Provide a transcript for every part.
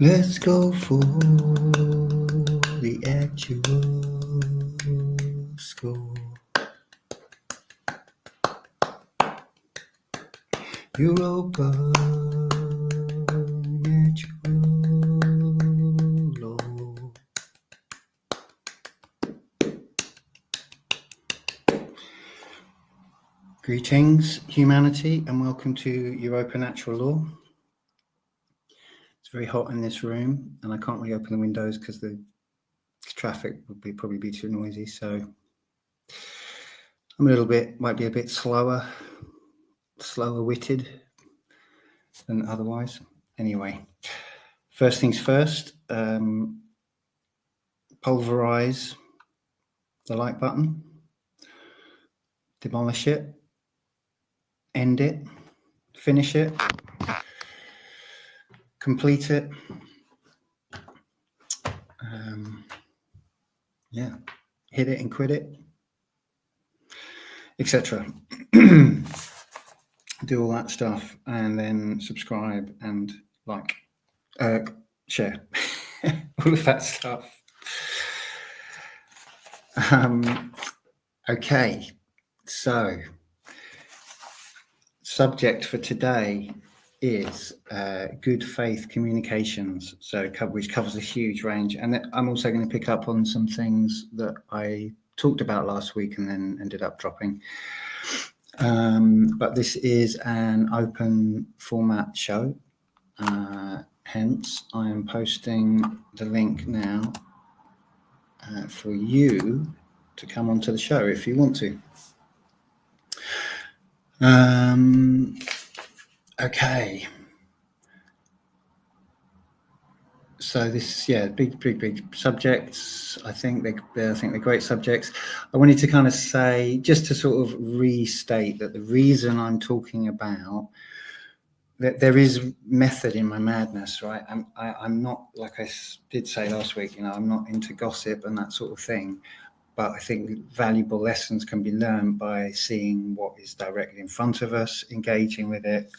Let's go for the actual score. Europa natural law. Greetings, humanity, and welcome to Europa Natural Law. It's very hot in this room, and I can't really open the windows because the traffic would probably be too noisy. So I'm might be a bit slower witted than otherwise. Anyway, first things first, pulverize the like button, demolish it, end it, finish it, complete it. Hit it and quit it, etc. Do all that stuff, and then subscribe and like, share, all of that stuff. Okay, so subject for today is good faith communications, which covers a huge range, and I'm also going to pick up on some things that I talked about last week and then ended up dropping. But this is an open format show, hence I am posting the link now for you to come onto the show if you want to. Okay. So this, big subjects. I think they're great subjects. I wanted to kind of say, just to sort of restate that the reason I'm talking about that there is method in my madness, right? I'm not, like I did say last week, I'm not into gossip and that sort of thing. But I think valuable lessons can be learned by seeing what is directly in front of us, engaging with it.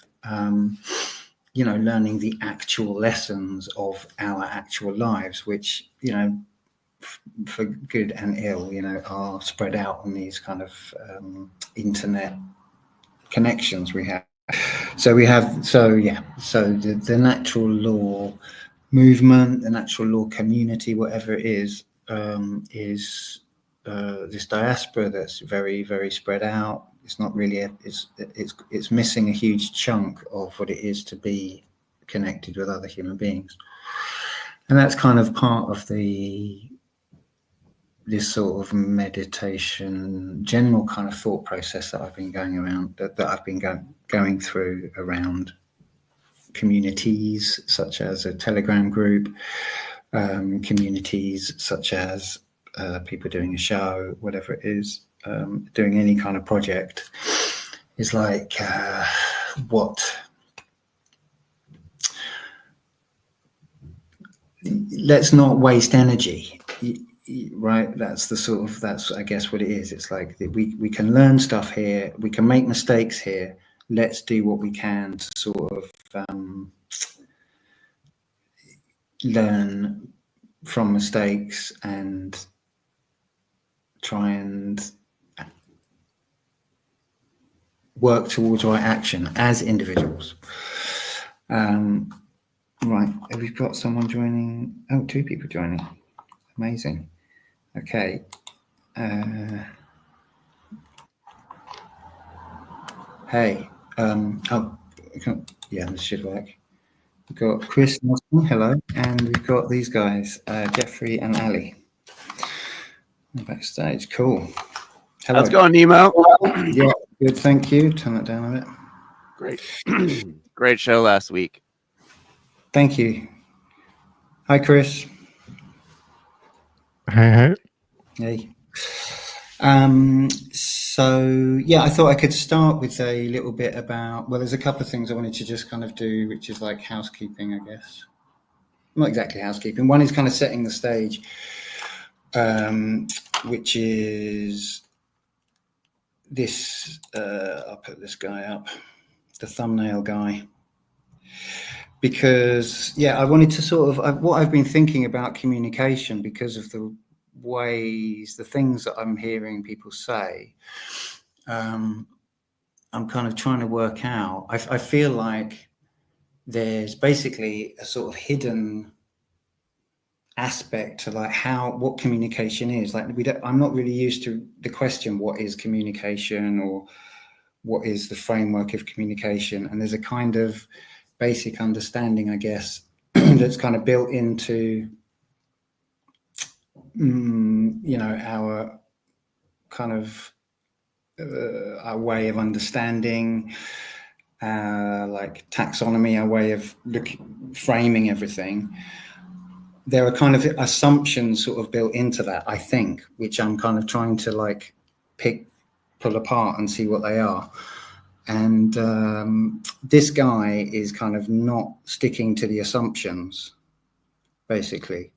Learning the actual lessons of our actual lives, which, for good and ill, are spread out on these kind of internet connections we have. So the natural law movement, the natural law community, whatever it is this diaspora that's very, very spread out. It's not really it's missing a huge chunk of what it is to be connected with other human beings, and that's kind of part of this sort of meditation, general kind of thought process that I've been going through around communities such as a Telegram group, communities such as people doing a show, whatever it is, doing any kind of project, is like let's not waste energy, right? That's I guess what it is. It's like we can learn stuff here, we can make mistakes here. Let's do what we can to sort of learn from mistakes and try and work towards right action as individuals. Right, we've got someone joining. Oh, 2 people joining. Amazing. Okay. Hey. This should work. We've got Chris Nelson, hello, and we've got these guys, Jeffrey and Ali. Backstage, cool. Hello. How's it going, Nemo? Yeah, good, thank you. Turn that down a bit. Great. Great show last week. Thank you. Hi, Chris. Hey. Hey. So I thought I could start with a little bit about, there's a couple of things I wanted to just kind of do, which is like housekeeping, I guess. Not exactly housekeeping. One is kind of setting the stage, which is this, I'll put this guy up, the thumbnail guy. because I wanted to sort of what I've been thinking about communication, because of the things that I'm hearing people say. I'm kind of trying to work out. I feel like there's basically a sort of hidden aspect to like what communication is. Like I'm not really used to the question, what is communication, or what is the framework of communication? And there's a kind of basic understanding, I guess, that's kind of built into, our kind of our way of understanding, like taxonomy, our way of framing everything. There are kind of assumptions sort of built into that, I think, which I'm kind of trying to like pull apart and see what they are. And this guy is kind of not sticking to the assumptions, basically.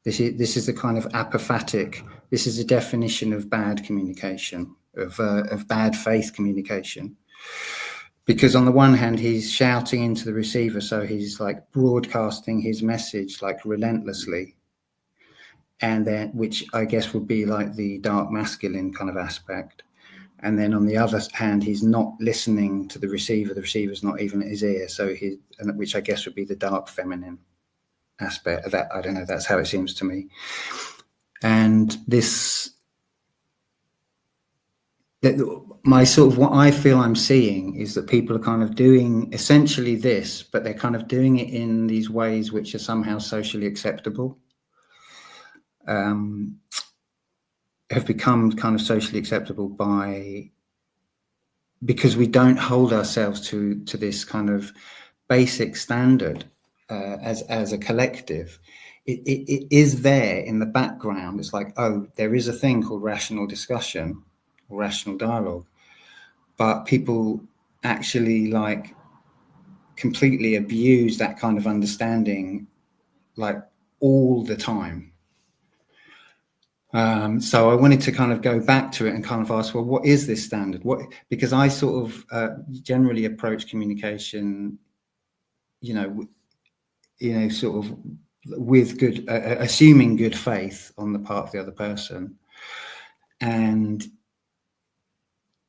This is the kind of apophatic. This is a definition of bad communication, of bad faith communication. Because on the one hand, he's shouting into the receiver, so he's like broadcasting his message like relentlessly, and then, which I guess would be like the dark masculine kind of aspect. And then on the other hand, he's not listening to the receiver. The receiver's not even at his ear. So which I guess would be the dark feminine aspect of that. I don't know. That's how it seems to me. And my sort of what I feel I'm seeing is that people are kind of doing essentially this, but they're kind of doing it in these ways which are somehow socially acceptable. Have become kind of socially acceptable because we don't hold ourselves to this kind of basic standard as a collective. It is there in the background. It's like, oh, there is a thing called rational discussion or rational dialogue, but people actually like completely abuse that kind of understanding like all the time. So I wanted to kind of go back to it and kind of ask, well, what is this standard? Because I sort of generally approach communication, sort of with good, assuming good faith on the part of the other person. And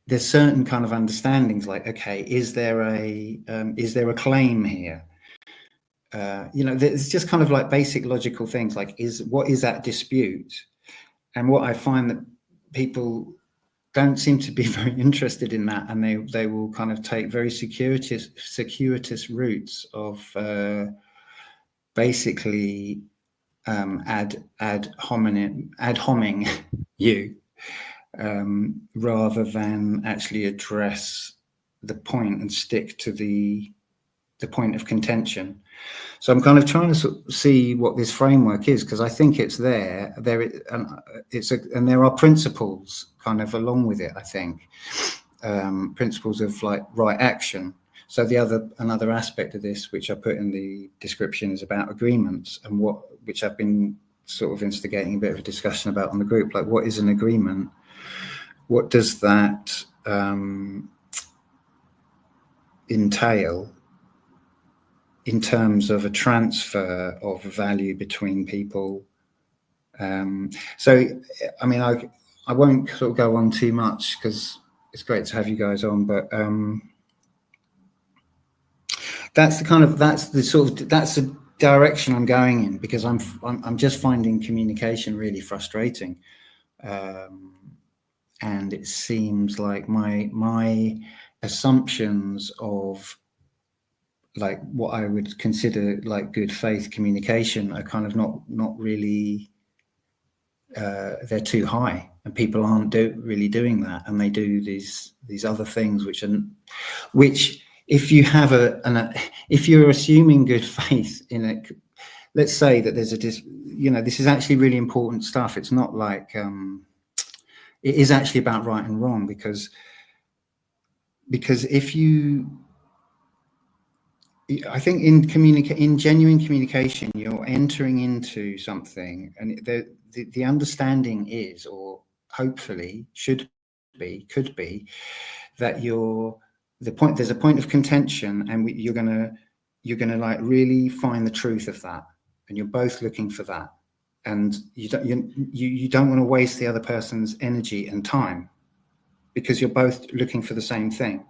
there's certain kind of understandings like, okay, is there a claim here? There's just kind of like basic logical things like, what is that dispute? And what I find that people don't seem to be very interested in that, and they will kind of take very circuitous routes of basically ad homing you, rather than actually address the point and stick to the point of contention. So I'm kind of trying to sort of see what this framework is, because I think it's there. And there are principles kind of along with it. I think principles of like right action. So another aspect of this, which I put in the description, is about agreements, and which I've been sort of instigating a bit of a discussion about on the group. Like, what is an agreement? What does that entail in terms of a transfer of value between people? So, I mean, I won't sort of go on too much because it's great to have you guys on, but that's the direction I'm going in, because I'm just finding communication really frustrating, and it seems like my assumptions of like what I would consider like good faith communication are kind of not really, they're too high, and people aren't really doing that, and they do these other things which if you have if you're assuming good faith in it, let's say that there's this is actually really important stuff. It's not like it is actually about right and wrong, because if you, I think in genuine communication, you're entering into something, and the understanding is, or hopefully could be, that there's a point of contention, and you're going to you're going to like really find the truth of that, and you're both looking for that, and you don't want to waste the other person's energy and time, because you're both looking for the same thing.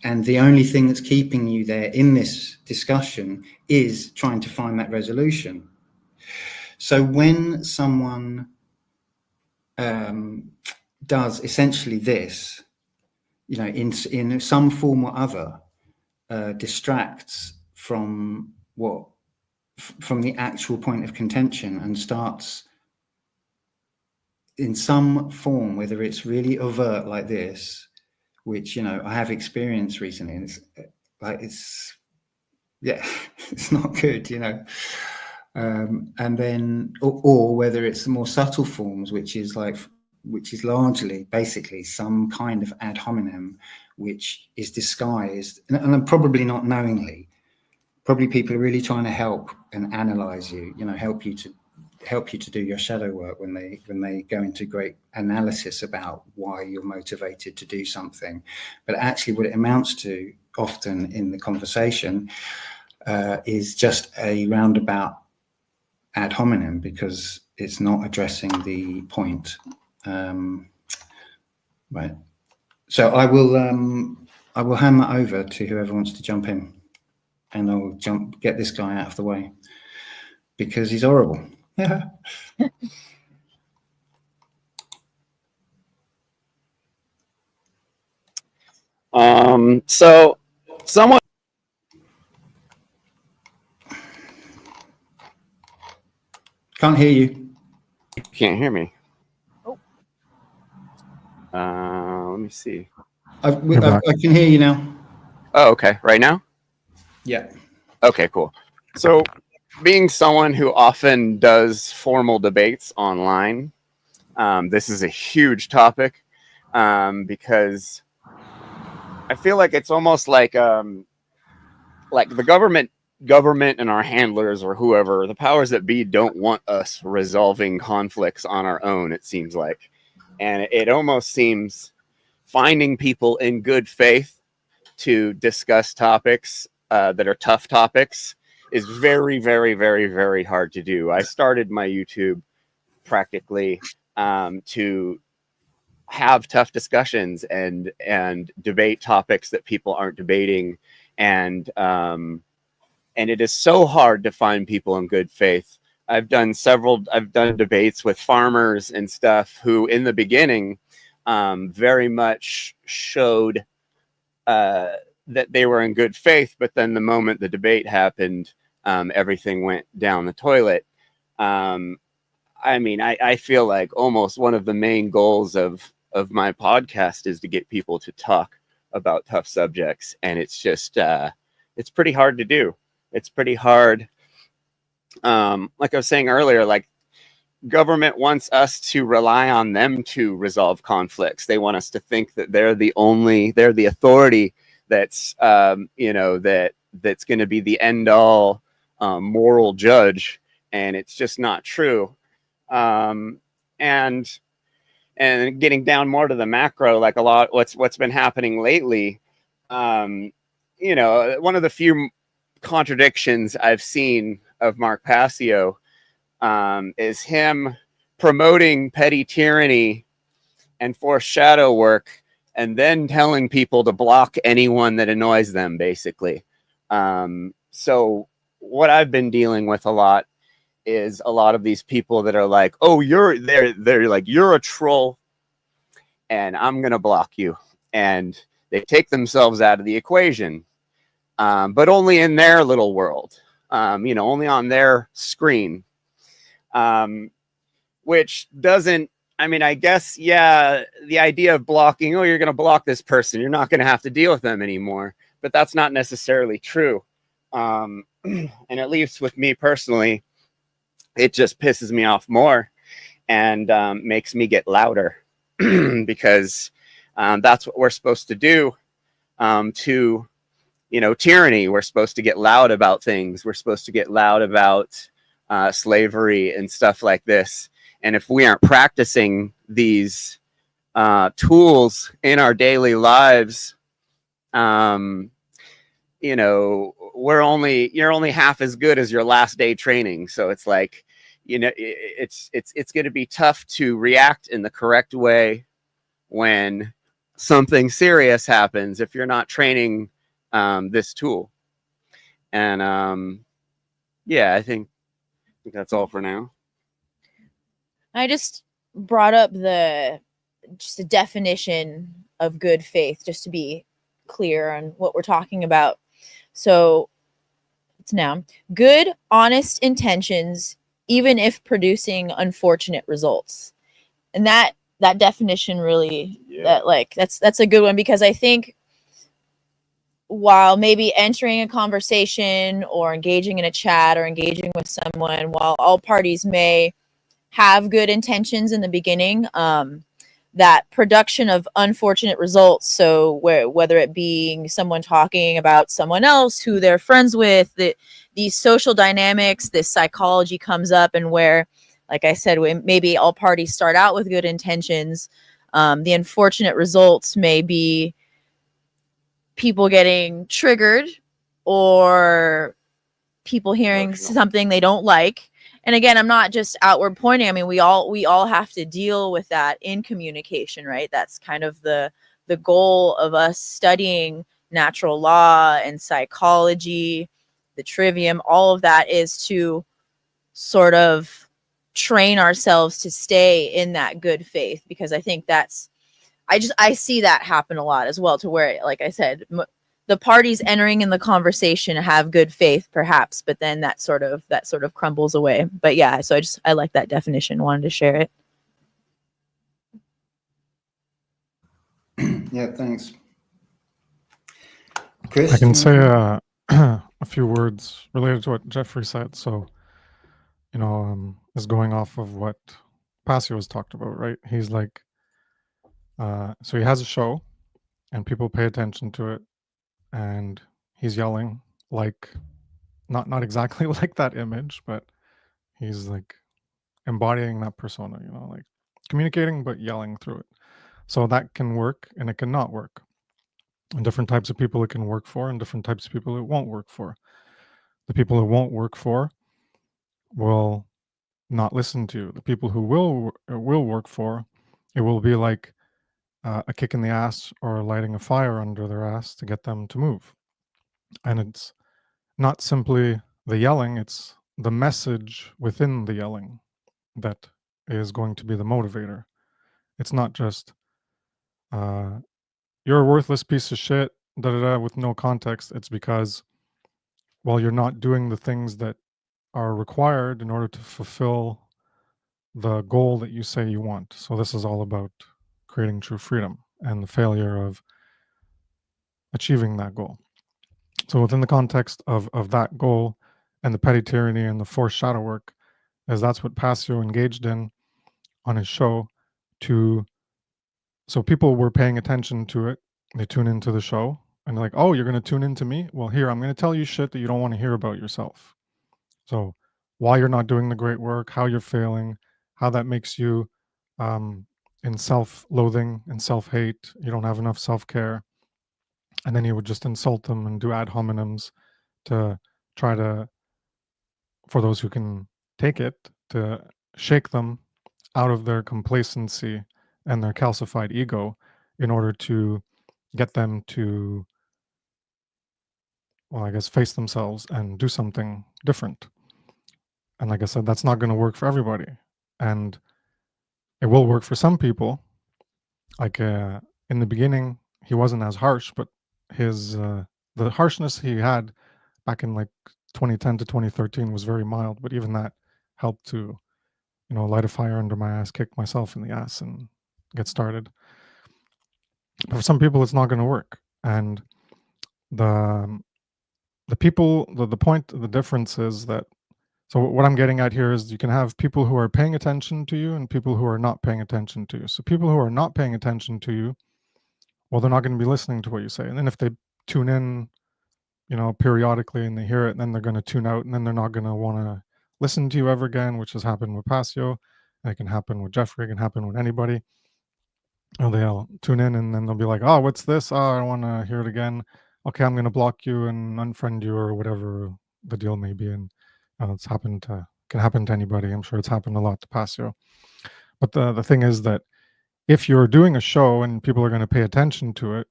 And the only thing that's keeping you there in this discussion is trying to find that resolution. So when someone does essentially this, in some form or other, distracts from the actual point of contention and starts in some form, whether it's really overt like this, which I have experienced recently, and it's not good, and then or whether it's the more subtle forms, which is largely basically some kind of ad hominem, which is disguised, and probably not knowingly. Probably people are really trying to help and analyze you, help you to do your shadow work when they go into great analysis about why you're motivated to do something. But actually what it amounts to often in the conversation is just a roundabout ad hominem, because it's not addressing the point. Right. So I will hand that over to whoever wants to jump in, and I'll get this guy out of the way because he's horrible. Yeah. So someone can't hear you. You can't hear me. Oh. Let me see. I can hear you now. Oh, okay. Right now? Yeah. Okay, cool. So being someone who often does formal debates online, this is a huge topic, because I feel like it's almost like the government and our handlers or whoever, the powers that be, don't want us resolving conflicts on our own, it seems like. And it almost seems finding people in good faith to discuss topics that are tough topics is very, very, very, very hard to do. I started my YouTube practically to have tough discussions and debate topics that people aren't debating, and it is so hard to find people in good faith. I've done debates with farmers and stuff who in the beginning very much showed that they were in good faith, but then the moment the debate happened, everything went down the toilet. I mean, I feel like almost one of the main goals of my podcast is to get people to talk about tough subjects, and it's just it's pretty hard to do. It's pretty hard. Like I was saying earlier, like government wants us to rely on them to resolve conflicts. They want us to think that they're the authority that's that's going to be the end all moral judge, and it's just not true. And getting down more to the macro, like a lot what's been happening lately, one of the few contradictions I've seen of Mark Passio is him promoting petty tyranny and forced shadow work, and then telling people to block anyone that annoys them, basically. So what I've been dealing with a lot is a lot of these people that are like, oh, they're like, you're a troll and I'm going to block you. And they take themselves out of the equation, but only in their little world, only on their screen, which doesn't, I mean, I guess, yeah, the idea of blocking, oh, you're going to block this person, you're not going to have to deal with them anymore. But that's not necessarily true. And at least with me personally, it just pisses me off more and makes me get louder because that's what we're supposed to do to, tyranny. We're supposed to get loud about things. We're supposed to get loud about slavery and stuff like this. And if we aren't practicing these tools in our daily lives, you're only half as good as your last day training. So it's like, it's going to be tough to react in the correct way when something serious happens if you're not training this tool. And yeah, I think that's all for now. I just brought up just a definition of good faith, just to be clear on what we're talking about. So it's now good, honest intentions, even if producing unfortunate results. And that definition really, that's a good one, because I think while maybe entering a conversation or engaging in a chat or engaging with someone, while all parties may have good intentions in the beginning, that production of unfortunate results, so whether it being someone talking about someone else who they're friends with, these social dynamics, this psychology comes up, and where, like I said, maybe all parties start out with good intentions, the unfortunate results may be people getting triggered or people hearing something they don't like. And again, I'm not just outward pointing. I mean, we all have to deal with that in communication, right? That's kind of the goal of us studying natural law and psychology, the trivium, all of that is to sort of train ourselves to stay in that good faith, because I think I see that happen a lot as well, to where, like I said, the parties entering in the conversation have good faith, perhaps, but then that sort of crumbles away. But yeah, so I like that definition. Wanted to share it. Yeah, thanks. Chris, I can say a few words related to what Jeffrey said. So, is going off of what Passio has talked about, right? He's like, so he has a show, and people pay attention to it, and he's yelling, like, not exactly like that image, but he's like embodying that persona, like communicating but yelling through it. So that can work and it can not work. And different types of people it can work for, and different types of people it won't work for. The people it won't work for will not listen to you. The people who will work for, it will be like a kick in the ass or lighting a fire under their ass to get them to move. And it's not simply the yelling, it's the message within the yelling that is going to be the motivator. It's not just you're a worthless piece of shit, with no context. It's because, well, you're not doing the things that are required in order to fulfill the goal that you say you want. So this is all about creating true freedom and the failure of achieving that goal. So within the context of that goal and the petty tyranny and the forced shadow work, as that's what Passio engaged in on his show, so people were paying attention to it. They tune into the show and they're like, oh, you're going to tune into me? Well, here, I'm going to tell you shit that you don't want to hear about yourself. So why you're not doing the great work, how you're failing, how that makes you in self-loathing and self-hate. You don't have enough self-care. And then he would just insult them and do ad hominems to try to, for those who can take it, to shake them out of their complacency and their calcified ego in order to get them to, well, I guess, face themselves and do something different. And like I said, that's not going to work for everybody. And it will work for some people. Like in the beginning, he wasn't as harsh, but his the harshness he had back in like 2010 to 2013 was very mild. But even that helped to, light a fire under my ass, kick myself in the ass, and get started. But for some people, it's not going to work. And the people, the point, the difference is that, so what I'm getting at here is you can have people who are paying attention to you and people who are not paying attention to you. So people who are not paying attention to you, well, they're not going to be listening to what you say. And then if they tune in, periodically and they hear it, then they're going to tune out, and then they're not going to want to listen to you ever again, which has happened with Passio. And it can happen with Jeffrey. It can happen with anybody. Or they'll tune in and then they'll be like, oh, what's this? Oh, I don't want to hear it again. okay, I'm going to block you and unfriend you or whatever the deal may be. And it's can happen to anybody. I'm sure it's happened a lot to Passio. But the thing is that if you're doing a show and people are going to pay attention to it,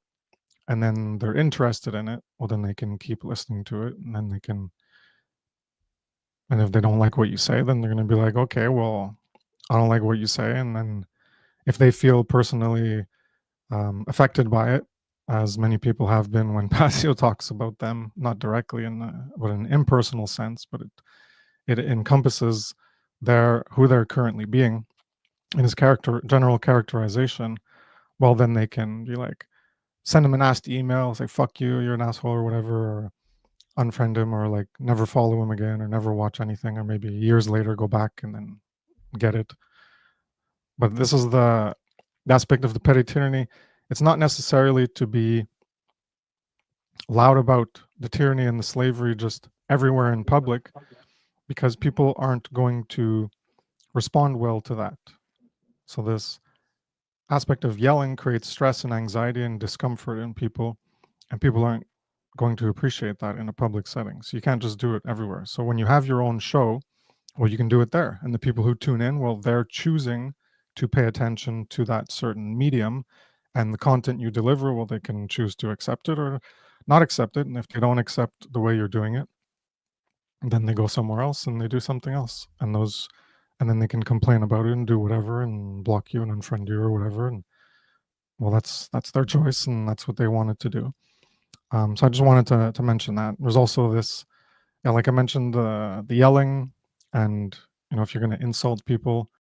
and then they're interested in it, well, then they can keep listening to it, and then they can. And if they don't like what you say, then they're going to be like, okay, well, I don't like what you say. And then if they feel personally affected by it, as many people have been when Passio talks about them, not directly but in an impersonal sense, but it encompasses who they're currently being in his general characterization. Well, then they can be like, send him a nasty email, say, fuck you, you're an asshole or whatever, or unfriend him, or like never follow him again, or never watch anything, or maybe years later go back and then get it. But this is the aspect of the petty tyranny. It's not necessarily to be loud about the tyranny and the slavery just everywhere in public, because people aren't going to respond well to that. So this aspect of yelling creates stress and anxiety and discomfort in people, and people aren't going to appreciate that in a public setting. So you can't just do it everywhere. So when you have your own show, well, you can do it there. And the people who tune in, well, they're choosing to pay attention to that certain medium, and the content you deliver, well, they can choose to accept it or not accept it. And if they don't accept the way you're doing it, then they go somewhere else and they do something else. And then they can complain about it and do whatever and block you and unfriend you or whatever. And well, that's their choice, and that's what they wanted to do. So I just wanted to mention that. There's also this, like I mentioned, the yelling, and if you're going to insult people,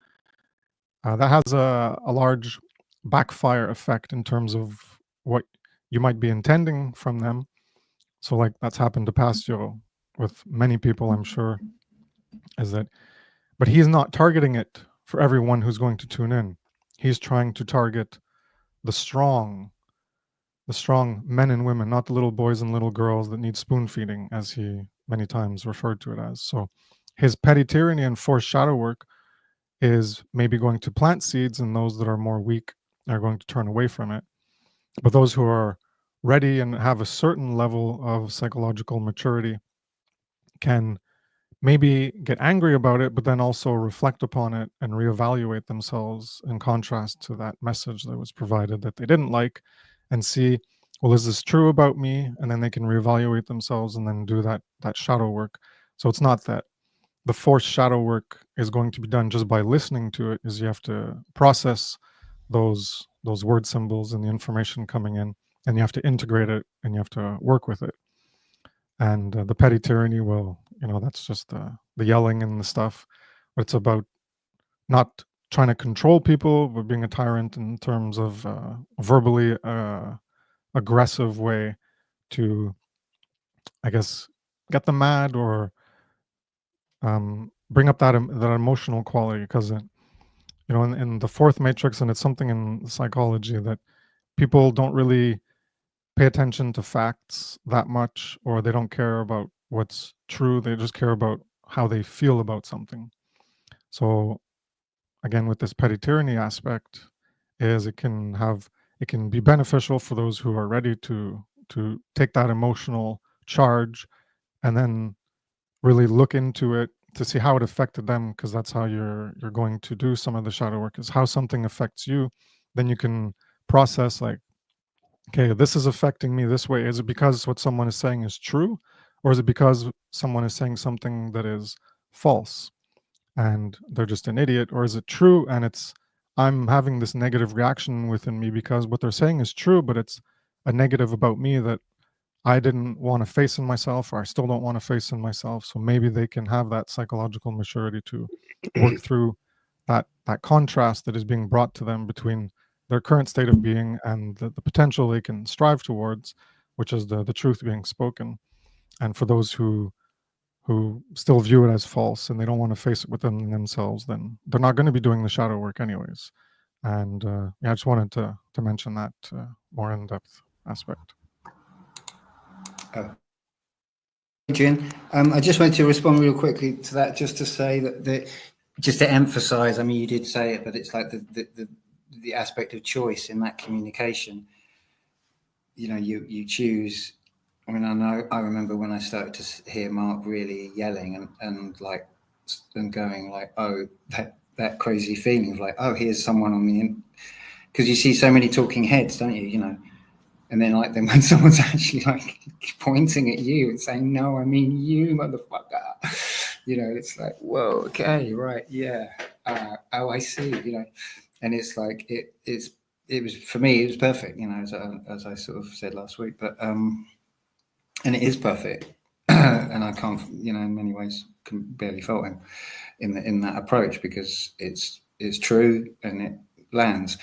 that has a large backfire effect in terms of what you might be intending from them. So like that's happened to Passio with many people, I'm sure, but he's not targeting it for everyone who's going to tune in. He's trying to target the strong men and women, not the little boys and little girls that need spoon feeding, as he many times referred to it as. So his petty tyranny and forced shadow work is maybe going to plant seeds, and those that are more weak are going to turn away from it. But those who are ready and have a certain level of psychological maturity can maybe get angry about it, but then also reflect upon it and reevaluate themselves in contrast to that message that was provided that they didn't like, and see, well, is this true about me? And then they can reevaluate themselves and then do that shadow work. So it's not that the forced shadow work is going to be done just by listening to it, is you have to process those word symbols and the information coming in, and you have to integrate it, and you have to work with it. And the petty tyranny, well, that's just the yelling and the stuff. But it's about not trying to control people, but being a tyrant in terms of verbally aggressive way to, I guess, get them mad or bring up that emotional quality. Because in the fourth matrix, and it's something in psychology that people don't really pay attention to facts that much, or they don't care about what's true. They just care about how they feel about something. So again, with this petty tyranny aspect, is it can be beneficial for those who are ready to take that emotional charge and then really look into it to see how it affected them, because that's how you're going to do some of the shadow work, is how something affects you. Then you can process, like, okay, this is affecting me this way. Is it because what someone is saying is true, or is it because someone is saying something that is false and they're just an idiot? Or is it true and I'm having this negative reaction within me because what they're saying is true, but it's a negative about me that I didn't want to face in myself, or I still don't want to face in myself. So maybe they can have that psychological maturity to work through that contrast that is being brought to them between their current state of being and the potential they can strive towards, which is the truth being spoken. And for those who still view it as false and they don't want to face it within themselves, then they're not going to be doing the shadow work anyways. And I just wanted to mention that more in-depth aspect. Adrian, I just wanted to respond real quickly to that, just to say that just to emphasize, I mean, you did say it, but it's like the aspect of choice in that communication. You choose mean, I remember when I started to hear Mark really yelling and like, and going like, oh, that crazy feeling of like, oh, here's someone on the because you see so many talking heads, don't you? You know, and then like then when someone's actually like pointing at you and saying, no, I mean you, motherfucker. You know, it's like, whoa, okay, right, yeah. Oh, I see. You know, and it's like it was for me, it was perfect. You know, as I sort of said last week, but and it is perfect. And I can't, you know, in many ways can barely fault him in that approach, because it's true and it lands.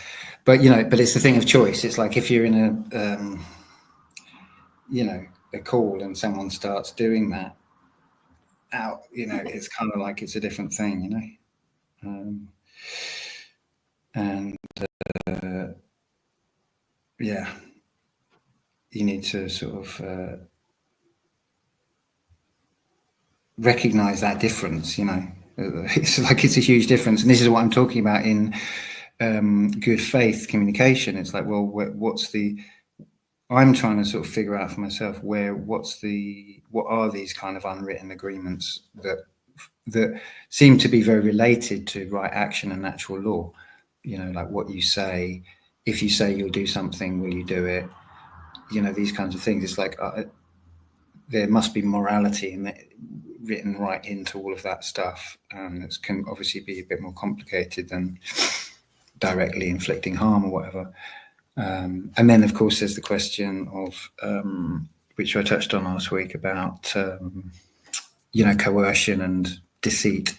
But you know, but it's the thing of choice. It's like if you're in a you know, a call and someone starts doing that out, you know, it's kind of like it's a different thing, you know. And yeah, you need to sort of recognize that difference, you know. It's like it's a huge difference, and this is what I'm talking about in good faith communication. It's like, well, what's the, I'm trying to sort of figure out for myself what are these kind of unwritten agreements that seem to be very related to right action and natural law. You know, like what you say, if you say you'll do something, will you do it? You know, these kinds of things. It's like there must be morality in that, written right into all of that stuff. It can obviously be a bit more complicated than directly inflicting harm or whatever. And then, of course, there's the question of, which I touched on last week, about, you know, coercion and deceit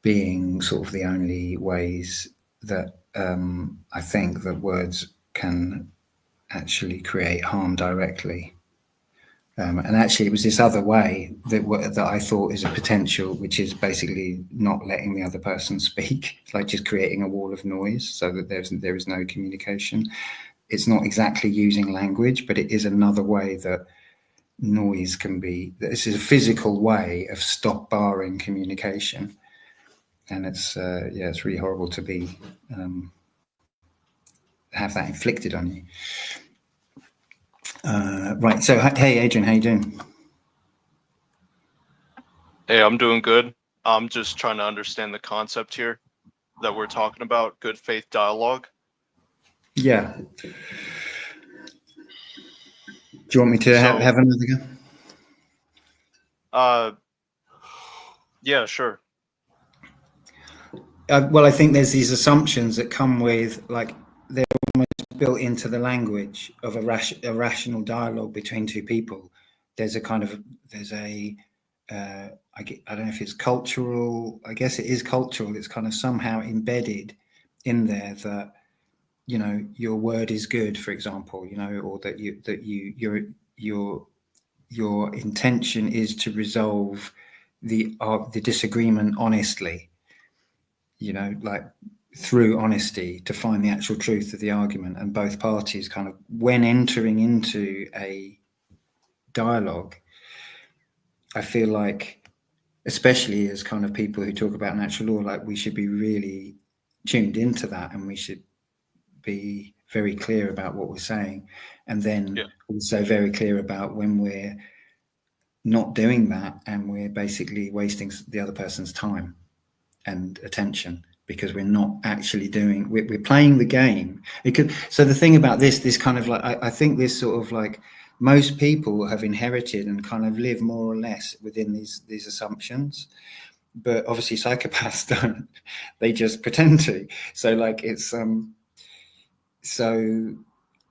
being sort of the only ways that I think that words can actually create harm directly. And actually, it was this other way that I thought is a potential, which is basically not letting the other person speak, like just creating a wall of noise so that there is no communication. It's not exactly using language, but it is another way that noise can be. This is a physical way of stop barring communication, and it's yeah, it's really horrible to be have that inflicted on you. Right. So, hey, Adrian, how you doing? Hey, I'm doing good. I'm just trying to understand the concept here that we're talking about, good faith dialogue. Yeah. Do you want me to have another go? Yeah, sure. Well, I think there's these assumptions that come with, like, they're almost built into the language of a rational dialogue between two people. There's a kind of, I don't know if it's cultural. I guess it is cultural. It's kind of somehow embedded in there that, you know, your word is good, for example, you know, or that your intention is to resolve the disagreement honestly, you know, like through honesty, to find the actual truth of the argument. And both parties kind of, when entering into a dialogue, I feel like, especially as kind of people who talk about natural law, like we should be really tuned into that, and we should be very clear about what we're saying, and then also very clear about when we're not doing that and we're basically wasting the other person's time and attention, because we're not actually doing, we're playing the game. So the thing about this kind of like, I think this sort of like, most people have inherited and kind of live more or less within these assumptions, but obviously psychopaths don't. They just pretend to. So like it's so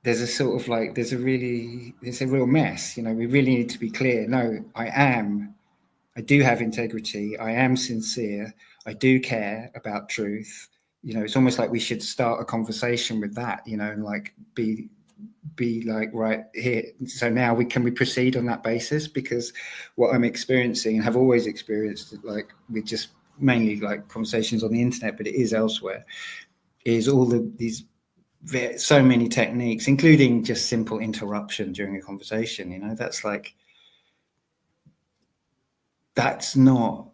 there's a sort of like, it's a real mess, you know. We really need to be clear. No, I do have integrity. I am sincere. I do care about truth. You know, it's almost like we should start a conversation with that, you know, and like be like, right here. So now we proceed on that basis, because what I'm experiencing and have always experienced, like with just mainly like conversations on the internet, but it is elsewhere, is all these so many techniques, including just simple interruption during a conversation. You know, that's not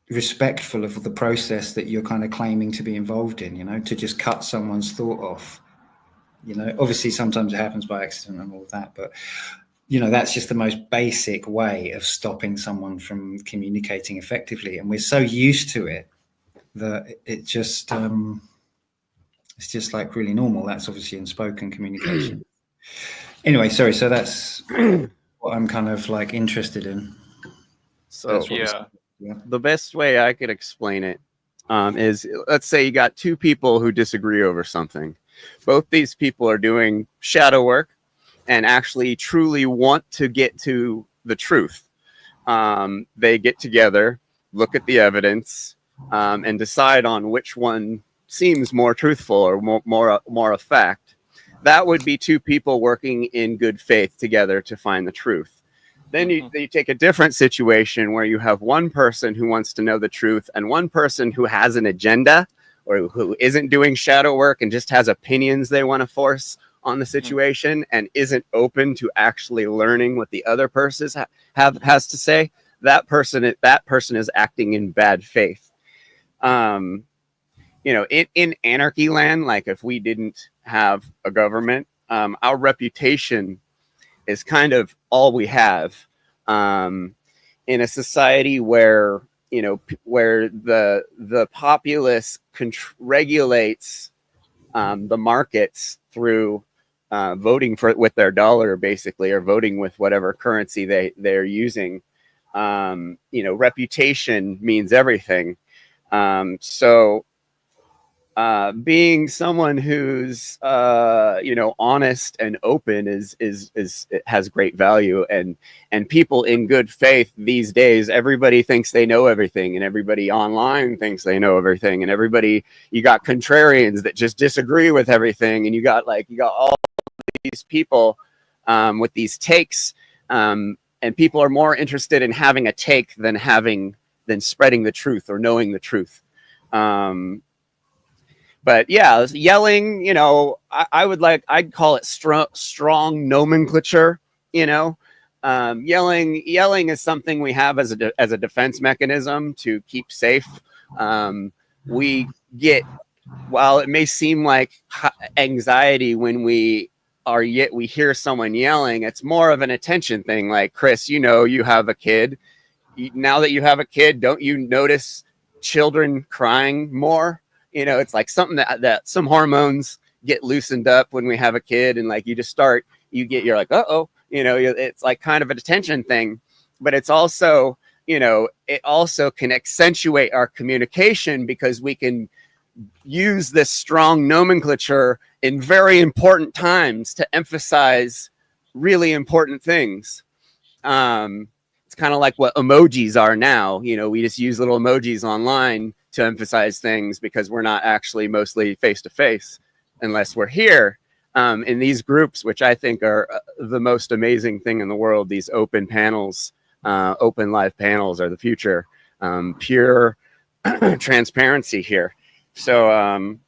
respectful of the process that you're kind of claiming to be involved in, you know, to just cut someone's thought off. You know, obviously sometimes it happens by accident and all of that, but you know, that's just the most basic way of stopping someone from communicating effectively, and we're so used to it that it just it's just like really normal. That's obviously in spoken communication. Anyway, sorry. So that's what I'm kind of like interested in. So That's what Yeah. the best way I could explain it is, let's say you got two people who disagree over something. Both these people are doing shadow work and actually truly want to get to the truth. They get together, look at the evidence, and decide on which one seems more truthful or more a fact. That would be two people working in good faith together to find the truth. Then you take a different situation where you have one person who wants to know the truth and one person who has an agenda or who isn't doing shadow work and just has opinions they want to force on the situation and isn't open to actually learning what the other person has to say. That person is acting in bad faith. You know, in anarchy land, like if we didn't have a government, our reputation is kind of all we have. In a society where, you know, where the populace regulates the markets through voting with their dollar, basically, or voting with whatever currency they're using. You know, reputation means everything. So being someone who's you know, honest and open is it has great value, and people in good faith these days, everybody thinks they know everything, and everybody online thinks they know everything, and everybody, you got contrarians that just disagree with everything, and you got all these people with these takes, and people are more interested in having a take than spreading the truth or knowing the truth. But yeah, yelling, you know, I'd call it strong nomenclature, you know. Yelling is something we have as a defense mechanism to keep safe. We get, while it may seem like anxiety when we hear someone yelling, it's more of an attention thing. Like, Chris, you know, you have a kid. Now that you have a kid, don't you notice children crying more? You know, it's like something that some hormones get loosened up when we have a kid, and like you're like, uh-oh, you know, it's like kind of an attention thing. But it's also, you know, it also can accentuate our communication because we can use this strong nomenclature in very important times to emphasize really important things. It's kind of like what emojis are now. You know, we just use little emojis online to emphasize things because we're not actually mostly face to face unless we're here in these groups, which I think are the most amazing thing in the world. These open panels, open live panels are the future. Pure transparency here. So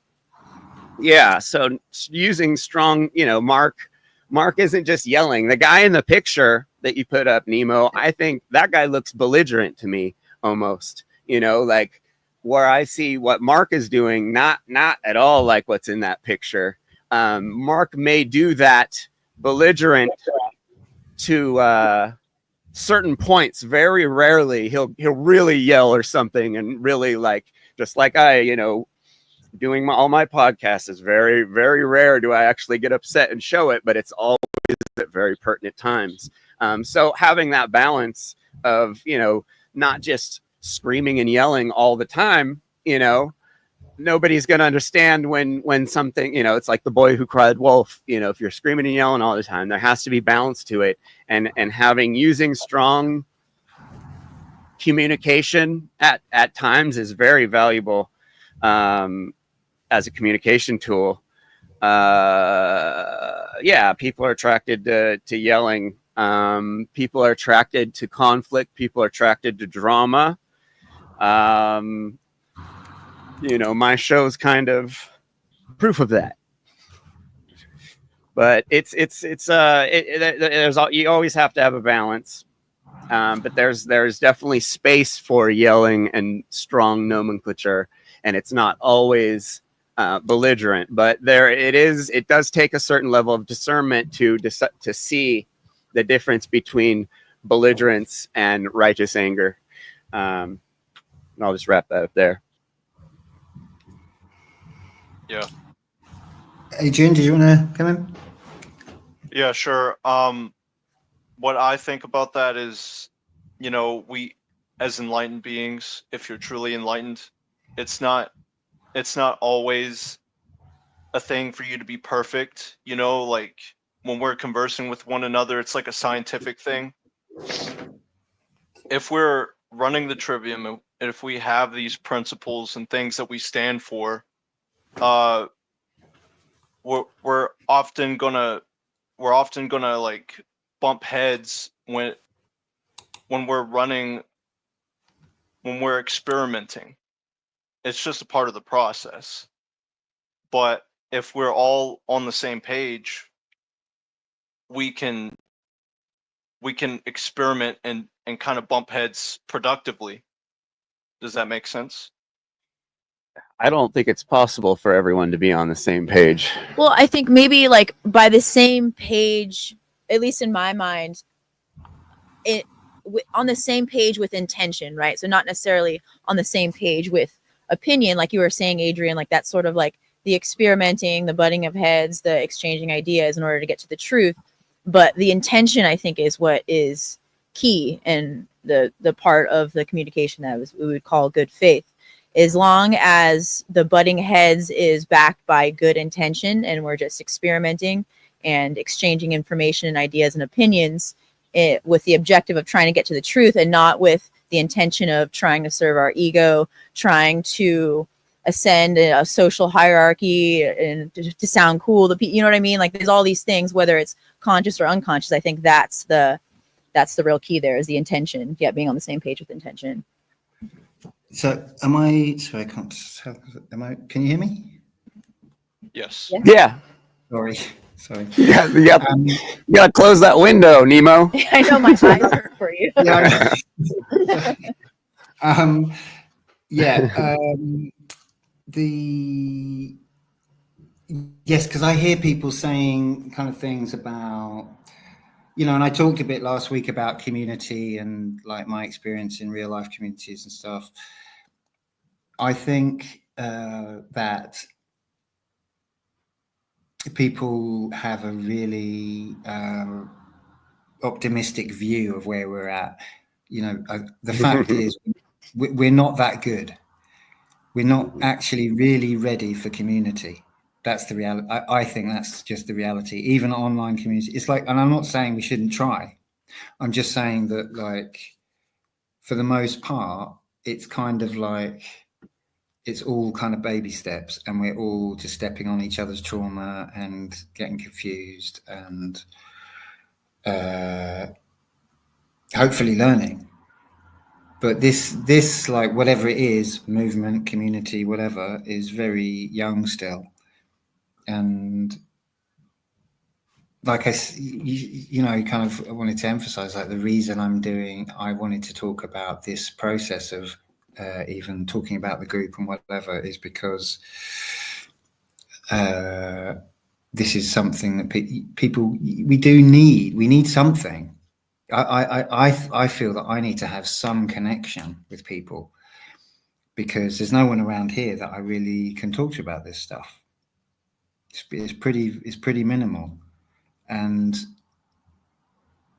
yeah, so using strong, you know, Mark isn't just yelling. The guy in the picture that you put up, Nemo, I think that guy looks belligerent to me almost, you know, like where I see what Mark is doing, not at all like what's in that picture. Mark may do that belligerent to certain points. Very rarely he'll really yell or something, and really, like, just like I, you know, doing all my podcasts, is very, very rare do I actually get upset and show it, but it's always at very pertinent times. So having that balance of, you know, not just screaming and yelling all the time, you know, nobody's going to understand when something, you know, it's like the boy who cried wolf. You know, if you're screaming and yelling all the time, there has to be balance to it, and using strong communication at times is very valuable as a communication tool. Yeah, people are attracted to yelling. People are attracted to conflict. People are attracted to drama. You know, my show's kind of proof of that. But there's you always have to have a balance. But there's definitely space for yelling and strong nomenclature, and it's not always belligerent. But it does take a certain level of discernment to see the difference between belligerence and righteous anger. And I'll just wrap that up there. Yeah. Adrian, did you want to come in? Yeah, sure. What I think about that is, we, as enlightened beings, if you're truly enlightened, it's not always a thing for you to be perfect. Like when we're conversing with one another, it's like a scientific thing. If we're running the trivium and if we have these principles and things that we stand for, we're often gonna like bump heads when we're experimenting. It's just a part of the process. But if we're all on the same page, we can experiment and kind of bump heads productively. Does that make sense? I don't think it's possible for everyone to be on the same page. Well, I think maybe like by the same page, at least in my mind, on the same page with intention, right? So not necessarily on the same page with opinion, like you were saying, Adrian, like that's sort of like the experimenting, the butting of heads, the exchanging ideas in order to get to the truth. But the intention, I think, is what is key, and the part of the communication that we would call good faith. As long as the butting heads is backed by good intention and we're just experimenting and exchanging information and ideas and opinions with the objective of trying to get to the truth and not with the intention of trying to serve our ego, trying to ascend a social hierarchy and to sound cool, you know what I mean? Like there's all these things, whether it's conscious or unconscious. I think that's the real key there, is the intention. Yeah, being on the same page with intention. So am I? Sorry, I can't. Am I? Can you hear me? Yes. Yeah. Sorry. Yeah. You gotta close that window, Nemo. I know my eyes hurt for you. Yeah. Yes, because I hear people saying kind of things about, and I talked a bit last week about community and like my experience in real life communities and stuff. I think that people have a really optimistic view of where we're at. The fact is, we're not that good. We're not actually really ready for community. That's the reality. I think that's just the reality. Even online community, it's like, and I'm not saying we shouldn't try. I'm just saying that, like, for the most part, it's kind of like, it's all kind of baby steps, and we're all just stepping on each other's trauma and getting confused and hopefully learning. But this like whatever it is, movement, community, whatever, is very young still. And like I kind of wanted to emphasize, like, the reason I wanted to talk about this process of even talking about the group and whatever is because this is something that people, we need something. I feel that I need to have some connection with people, because there's no one around here that I really can talk to about this stuff. It's pretty minimal, and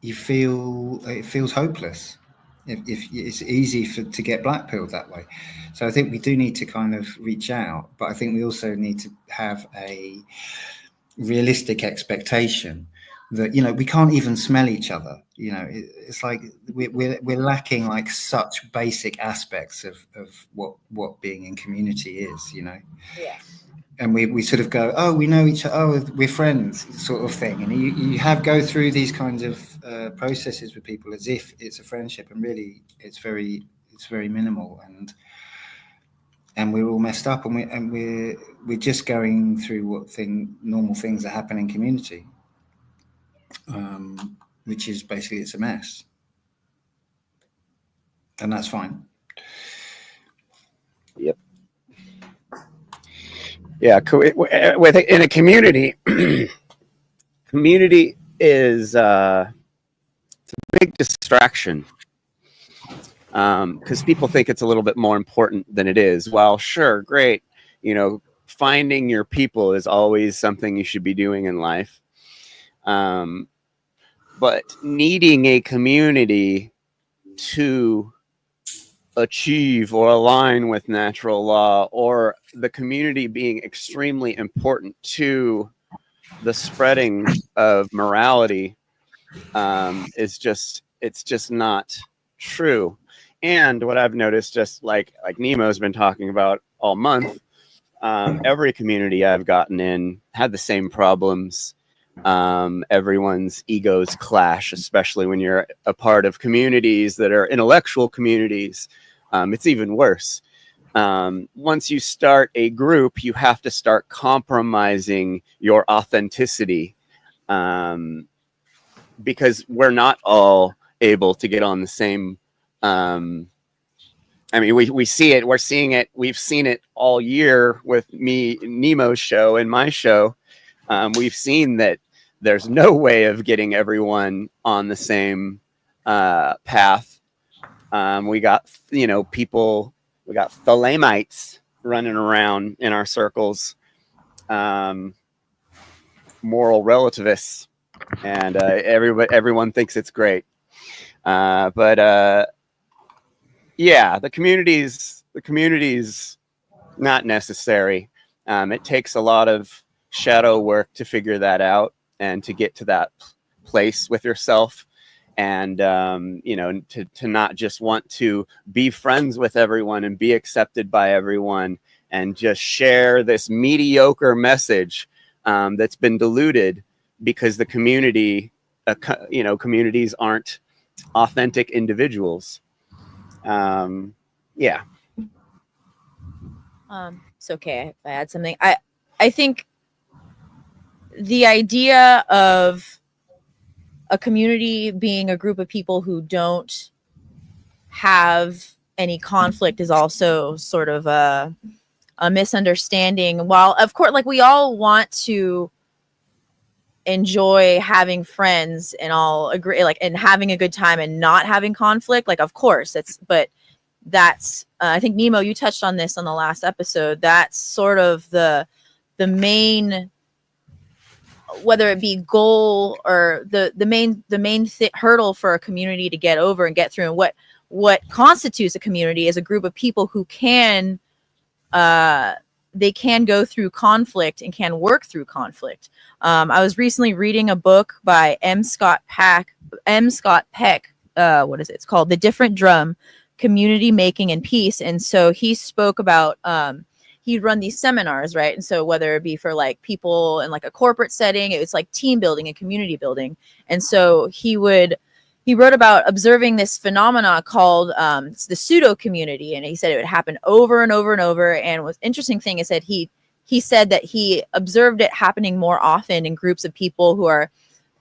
it feels hopeless. If it's easy to get blackpilled that way. So I think we do need to kind of reach out, but I think we also need to have a realistic expectation that, we can't even smell each other. It's like we're lacking like such basic aspects of what being in community is. Yeah. And we sort of go, oh, we know each other, oh, we're friends, sort of thing. And you go through these kinds of processes with people as if it's a friendship, and really it's very minimal, and we're all messed up, and we're just going through normal things that happen in community, which is basically, it's a mess, and that's fine. Yep. Yeah, in a community, community is big distraction, because people think it's a little bit more important than it is. Well, sure, great. You know, finding your people is always something you should be doing in life. But needing a community to achieve or align with natural law, or the community being extremely important to the spreading of morality, it's just not true. And what I've noticed, just like Nemo's been talking about all month, every community I've gotten in had the same problems. Everyone's egos clash, especially when you're a part of communities that are intellectual communities. It's even worse. Once you start a group, you have to start compromising your authenticity, because we're not all able to get on the same. I mean, we see it. We're seeing it. We've seen it all year with me, Nemo's show, and my show. We've seen that there's no way of getting everyone on the same path. We got, people. We got Thalamites running around in our circles, moral relativists, and everyone thinks it's great. But yeah, the community's not necessary. It takes a lot of shadow work to figure that out and to get to that place with yourself. And, to not just want to be friends with everyone and be accepted by everyone and just share this mediocre message that's been diluted because the community, communities aren't authentic individuals. Yeah. It's okay if I add something. I think the idea of a community being a group of people who don't have any conflict is also sort of a misunderstanding. While of course, like, we all want to enjoy having friends and all agree, like, and having a good time and not having conflict, like, of course that's I think, Nemo, you touched on this on the last episode. That's sort of the main, whether it be goal or the main hurdle for a community to get over and get through. And what constitutes a community is a group of people who can they can go through conflict and can work through conflict. I was recently reading a book by M. Scott Peck. What is it? It's called The Different Drum: Community Making and Peace. And so he spoke about he'd run these seminars, right? And so whether it be for like people in like a corporate setting, it was like team building and community building. And so he wrote about observing this phenomena called the pseudo community. And he said it would happen over and over and over. And what's interesting thing is that he said that he observed it happening more often in groups of people who are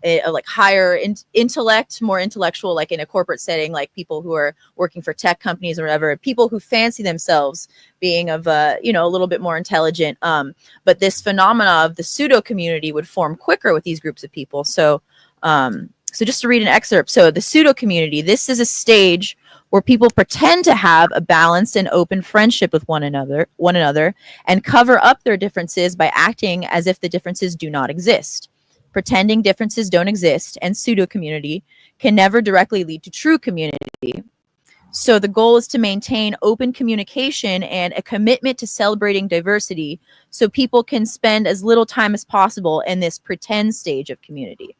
like higher intellect, more intellectual, like in a corporate setting, like people who are working for tech companies or whatever, people who fancy themselves being of a little bit more intelligent. But this phenomena of the pseudo community would form quicker with these groups of people. So just to read an excerpt. So the pseudo community, this is a stage where people pretend to have a balanced and open friendship with one another and cover up their differences by acting as if the differences do not exist. Pretending differences don't exist and pseudo community can never directly lead to true community. So the goal is to maintain open communication and a commitment to celebrating diversity so people can spend as little time as possible in this pretend stage of community.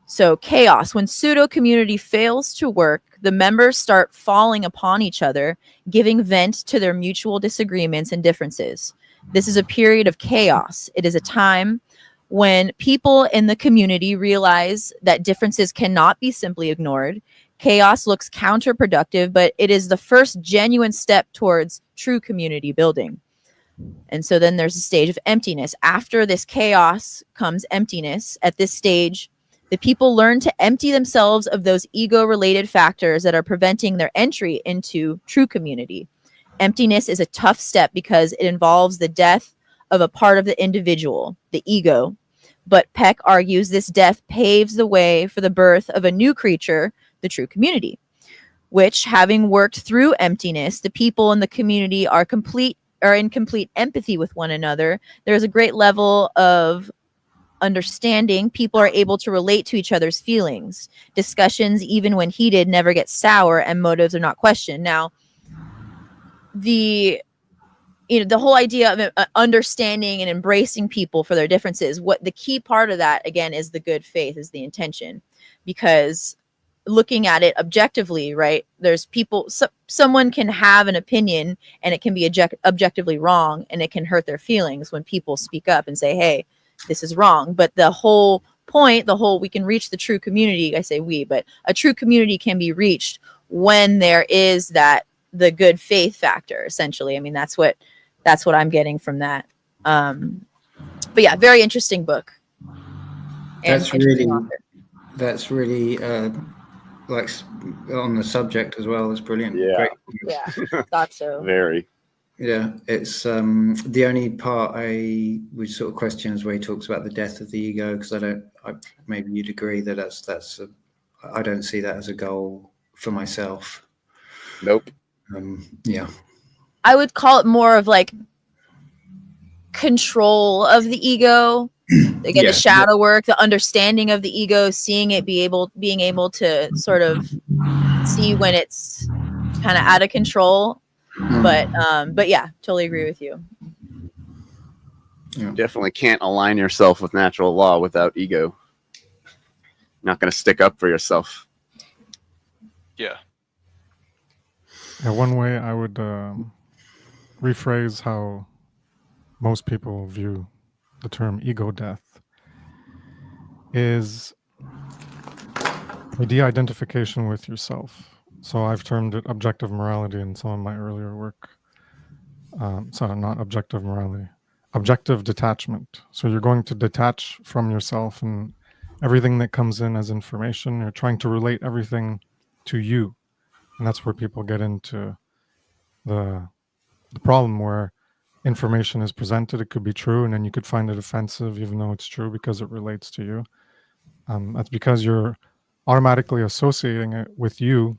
So chaos. When pseudo community fails to work, the members start falling upon each other, giving vent to their mutual disagreements and differences. This is a period of chaos. It is a time when people in the community realize that differences cannot be simply ignored. Chaos looks counterproductive, but it is the first genuine step towards true community building. And so then there's a stage of emptiness. After this chaos comes emptiness. At this stage, the people learn to empty themselves of those ego-related factors that are preventing their entry into true community. Emptiness is a tough step because it involves the death of a part of the individual, the ego. But Peck argues this death paves the way for the birth of a new creature, the true community, which, having worked through emptiness, the people in the community are in complete empathy with one another. There's a great level of understanding. People are able to relate to each other's feelings. Discussions, even when heated, never get sour, and motives are not questioned. Now, the whole idea of understanding and embracing people for their differences, what the key part of that again is the good faith, is the intention. Because looking at it objectively, right, there's people, someone can have an opinion and it can be objectively wrong, and it can hurt their feelings when people speak up and say, hey, this is wrong. But the whole point, we can reach the true community. I say we, but a true community can be reached when there is the good faith factor, essentially. I mean, that's what I'm getting from that. But yeah, very interesting book. That's really like on the subject as well. It's brilliant. Yeah. Great. Yeah, thought so. Very. Yeah, it's the only part I would sort of question is where he talks about the death of the ego, because maybe you'd agree that I don't see that as a goal for myself. Nope. Yeah. I would call it more of like control of the ego. Again, the shadow work, the understanding of the ego, seeing it, being able to sort of see when it's kind of out of control. But yeah, totally agree with you. Yeah. Definitely can't align yourself with natural law without ego. Not going to stick up for yourself. Yeah. Yeah, one way I would rephrase how most people view the term ego death is a de-identification with yourself. So I've termed it objective morality in some of my earlier work. Sorry, not objective morality, objective detachment. So you're going to detach from yourself and everything that comes in as information. You're trying to relate everything to you. And that's where people get into the problem where information is presented. It could be true, and then you could find it offensive, even though it's true, because it relates to you. That's because you're automatically associating it with you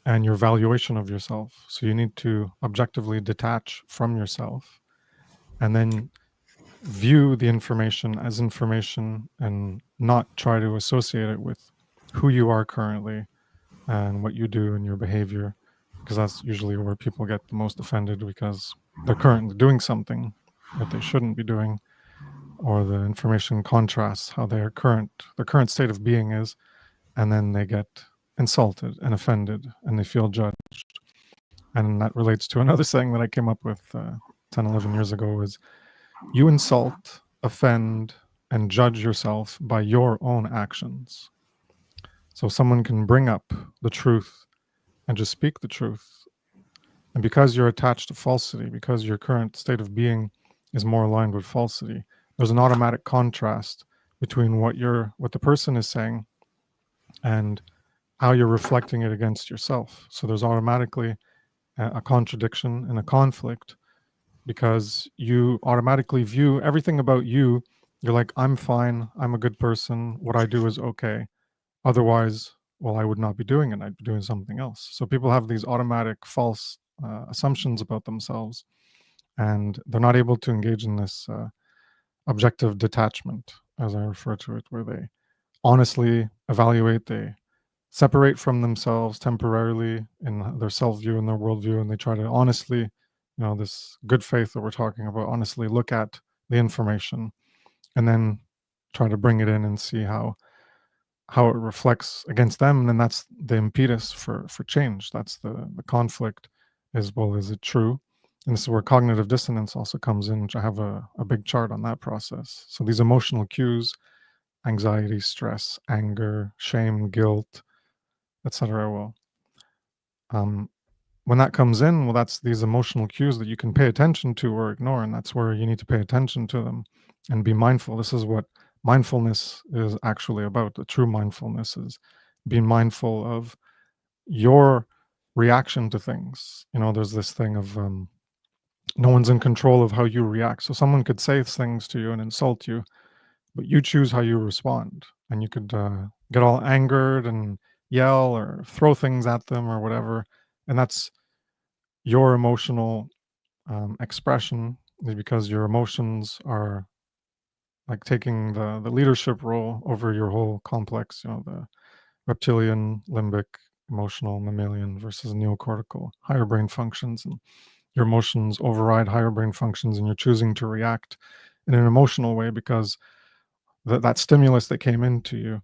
and your valuation of yourself. So you need to objectively detach from yourself and then view the information as information and not try to associate it with who you are currently and what you do and your behavior, because that's usually where people get the most offended, because they're currently doing something that they shouldn't be doing, or the information contrasts how their current state of being is, and then they get insulted and offended and they feel judged. And that relates to another saying that I came up with 10, 11 years ago is, you insult, offend, and judge yourself by your own actions. So someone can bring up the truth and just speak the truth. And because you're attached to falsity, because your current state of being is more aligned with falsity, there's an automatic contrast between what the person is saying and how you're reflecting it against yourself. So there's automatically a contradiction and a conflict, because you automatically view everything about you. You're like, I'm fine, I'm a good person, what I do is okay. Otherwise, well, I would not be doing it, I'd be doing something else. So people have these automatic false assumptions about themselves, and they're not able to engage in this objective detachment, as I refer to it, where they honestly evaluate, they separate from themselves temporarily in their self-view and their worldview, and they try to honestly, this good faith that we're talking about, honestly look at the information and then try to bring it in and see how it reflects against them. And then that's the impetus for change. That's the conflict, is, well, is it true? And this is where cognitive dissonance also comes in, which I have a big chart on that process. So these emotional cues, anxiety, stress, anger, shame, guilt, etc. Well, when that comes in, well, that's these emotional cues that you can pay attention to or ignore, and that's where you need to pay attention to them and be mindful. This is what mindfulness is actually about. The true mindfulness is being mindful of your reaction to things. There's this thing of no one's in control of how you react. So someone could say things to you and insult you, but you choose how you respond. And you could get all angered and yell or throw things at them or whatever, and that's your emotional expression, is because your emotions are like taking the leadership role over your whole complex, the reptilian, limbic, emotional, mammalian versus neocortical, higher brain functions. And your emotions override higher brain functions, and you're choosing to react in an emotional way because that stimulus that came into you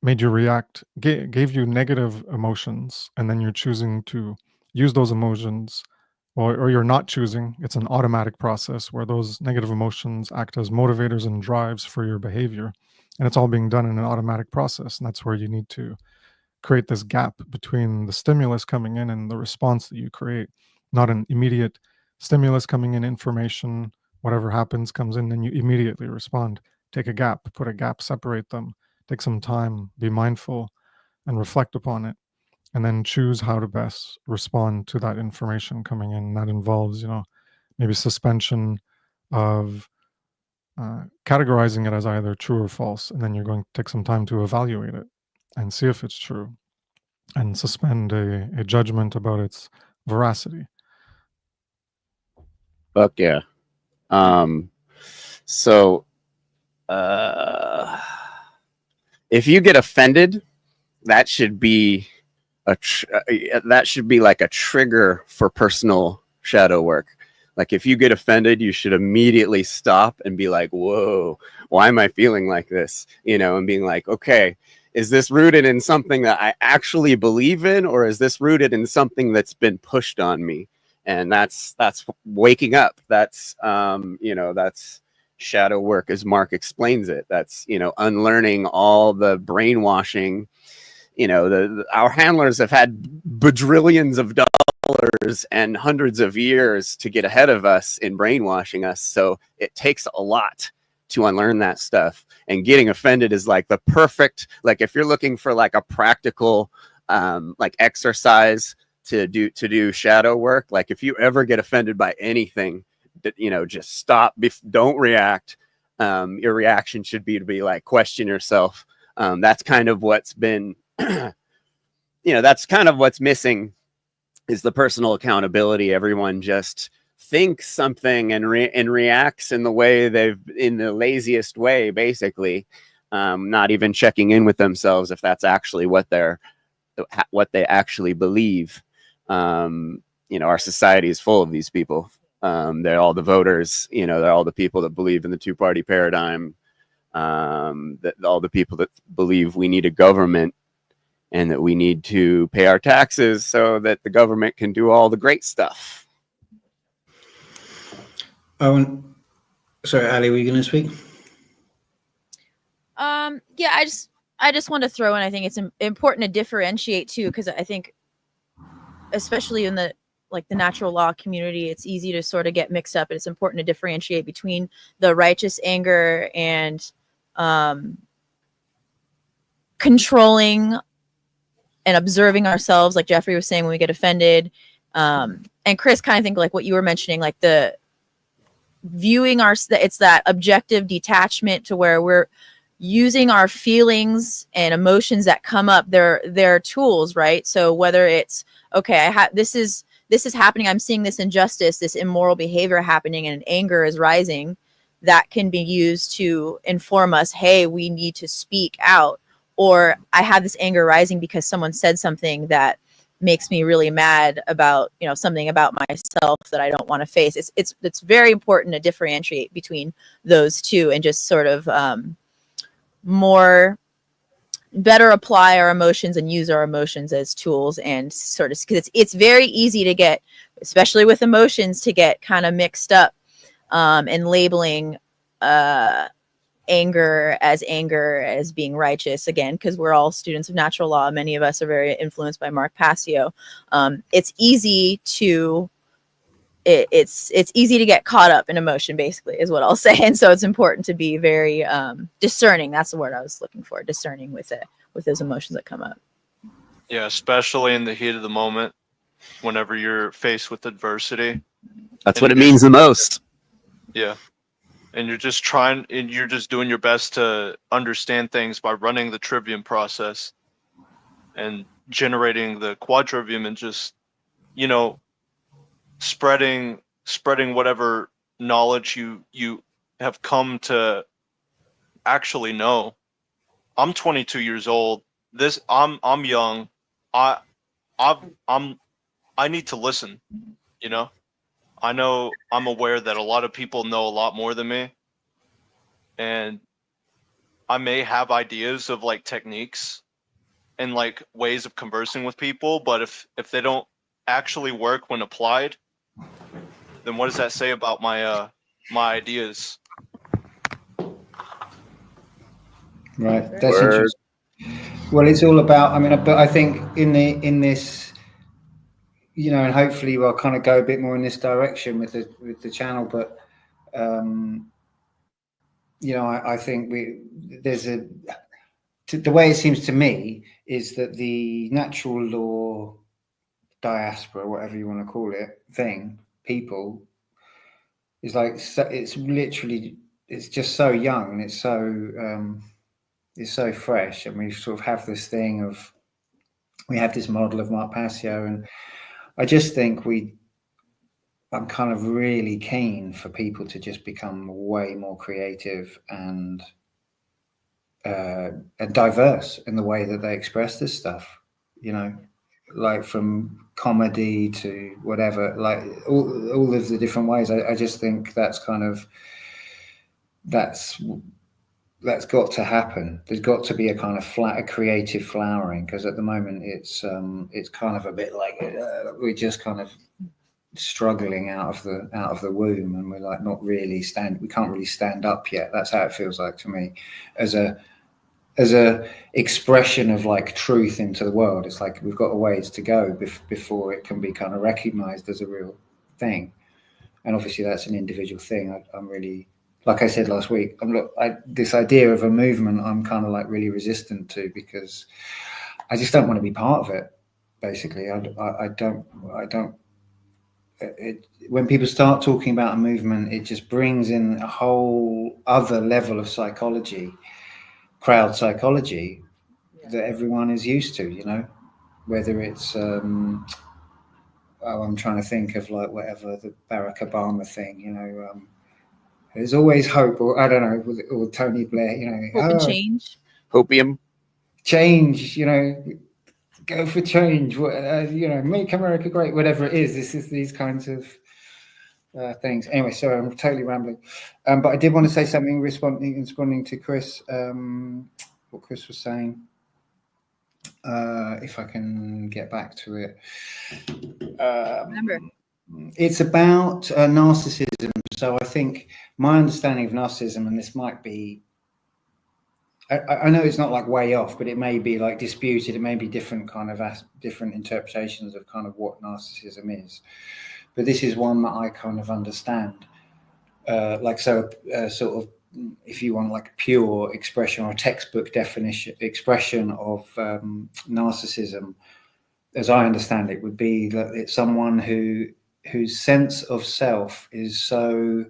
made you react, gave you negative emotions, and then you're choosing to use those emotions, or you're not choosing. It's an automatic process where those negative emotions act as motivators and drives for your behavior, and it's all being done in an automatic process. And that's where you need to create this gap between the stimulus coming in and the response that you create. Not an immediate stimulus coming in, information, whatever happens comes in, and you immediately respond. Take a gap, put a gap, separate them, take some time, be mindful and reflect upon it, and then choose how to best respond to that information coming in. That involves, maybe suspension of categorizing it as either true or false, and then you're going to take some time to evaluate it and see if it's true, and suspend a judgment about its veracity. Fuck yeah. So if you get offended, that should be like a trigger for personal shadow work. Like if you get offended, you should immediately stop and be like, whoa, why am I feeling like this? And being like, okay, is this rooted in something that I actually believe in, or is this rooted in something that's been pushed on me? And that's waking up. That's that's shadow work, as Mark explains it. That's unlearning all the brainwashing. Our handlers have had bajillions of dollars and hundreds of years to get ahead of us in brainwashing us. So it takes a lot to unlearn that stuff. And getting offended is like the perfect, like if you're looking for like a practical like exercise to do shadow work, like if you ever get offended by anything, just stop, don't react. Your reaction should be to be like, question yourself. That's kind of what's been that's kind of what's missing, is the personal accountability. Everyone just thinks something and reacts in the laziest way, basically, not even checking in with themselves if that's actually what they actually believe. Our society is full of these people. They're all the voters, they're all the people that believe in the two-party paradigm, that all the people that believe we need a government and that we need to pay our taxes so that the government can do all the great stuff. Sorry, Ali, were you going to speak? Yeah, I just want to throw in, I think it's important to differentiate too, because I think especially in the natural law community, it's easy to sort of get mixed up. It's important to differentiate between the righteous anger and controlling and observing ourselves, like Jeffrey was saying, when we get offended. And Chris, kind of think like what you were mentioning, like the viewing it's that objective detachment to where we're using our feelings and emotions that come up. They're tools, right? So whether it's, okay, this is happening, I'm seeing this injustice, this immoral behavior happening, and anger is rising, that can be used to inform us, hey, we need to speak out. Or I have this anger rising because someone said something that makes me really mad about, something about myself that I don't want to face. It's very important to differentiate between those two and just sort of better apply our emotions and use our emotions as tools, and sort of, because it's very easy to get, especially with emotions, to get kind of mixed up and labeling anger as being righteous, again, because we're all students of natural law. Many of us are very influenced by Mark Passio. It's easy to get caught up in emotion, basically, is what I'll say. And so it's important to be very discerning. That's the word I was looking for, discerning with those emotions that come up. Yeah, especially in the heat of the moment, whenever you're faced with adversity. That's what it means the most. Yeah, and you're just trying, and you're just doing your best to understand things by running the trivium process and generating the quadrivium, and just, you know, spreading whatever knowledge you have come to actually know. I'm 22 years old. I'm young. I I need to listen, you know? I know, I'm aware that a lot of people know a lot more than me, and I may have ideas of like techniques and like ways of conversing with people, but if they don't actually work when applied, then what does that say about my my ideas? Right, that's Word. interesting. Well, it's all about. I mean, but I think in this, you know, and hopefully we'll kind of go a bit more in this direction with the channel. But you know, I think there's the way it seems to me is that the natural law diaspora, whatever you want to call it, people is like, it's literally, it's just so young, and it's so fresh, and we sort of have this thing of, we have this model of Mark Passio, and I just think I'm kind of really keen for people to just become way more creative and diverse in the way that they express this stuff, you know, like from comedy to whatever, like all of the different ways. I just think that's got to happen. There's got to be a kind of a creative flowering, because at the moment it's kind of a bit like we're just kind of struggling out of the womb, and we're like not really we can't really stand up yet. That's how it feels like to me, as a expression of like truth into the world. It's like we've got a ways to go before it can be kind of recognized as a real thing. And obviously that's an individual thing. I'm really, like I said last week, this idea of a movement, I'm kind of like really resistant to, because I just don't want to be part of it. Basically, I don't. When people start talking about a movement, it just brings in a whole other level of psychology, crowd psychology, that everyone is used to, you know, whether it's I'm trying to think of like whatever, the Barack Obama thing, you know, there's always hope, or I don't know, or Tony Blair, you know, Hope and change. Hopium. Change, you know, go for change, you know, make America great, whatever it is. This is these kinds of things. Anyway, sorry, I'm totally rambling, but I did want to say something responding to Chris, what Chris was saying. If I can get back to it, Remember, it's about narcissism. So I think my understanding of narcissism, and this might be, I know it's not like way off, but it may be like disputed. It may be different kind of different interpretations of kind of what narcissism is. But this is one that I kind of understand. Sort of, if you want like a pure expression or a textbook expression of narcissism, as I understand it, would be that it's someone whose sense of self is so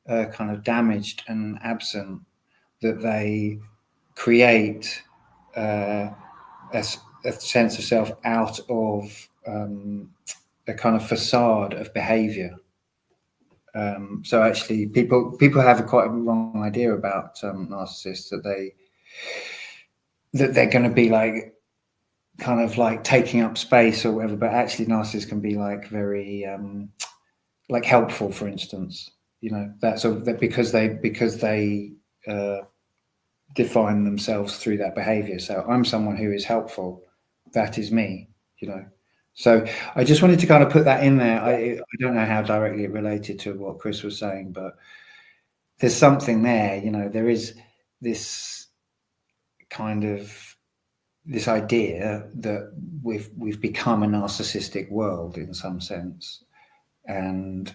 kind of damaged and absent that they create a sense of self out of a kind of facade of behavior. So actually, people have quite a wrong idea about narcissists, that they're going to be like kind of like taking up space or whatever. But actually, narcissists can be like very like helpful, for instance. You know, that because they define themselves through that behavior. So I'm someone who is helpful. That is me. You know. So I just wanted to kind of put that in there. I don't know how directly it related to what Chris was saying, but there's something there. You know, there is this kind of this idea that we've become a narcissistic world in some sense, and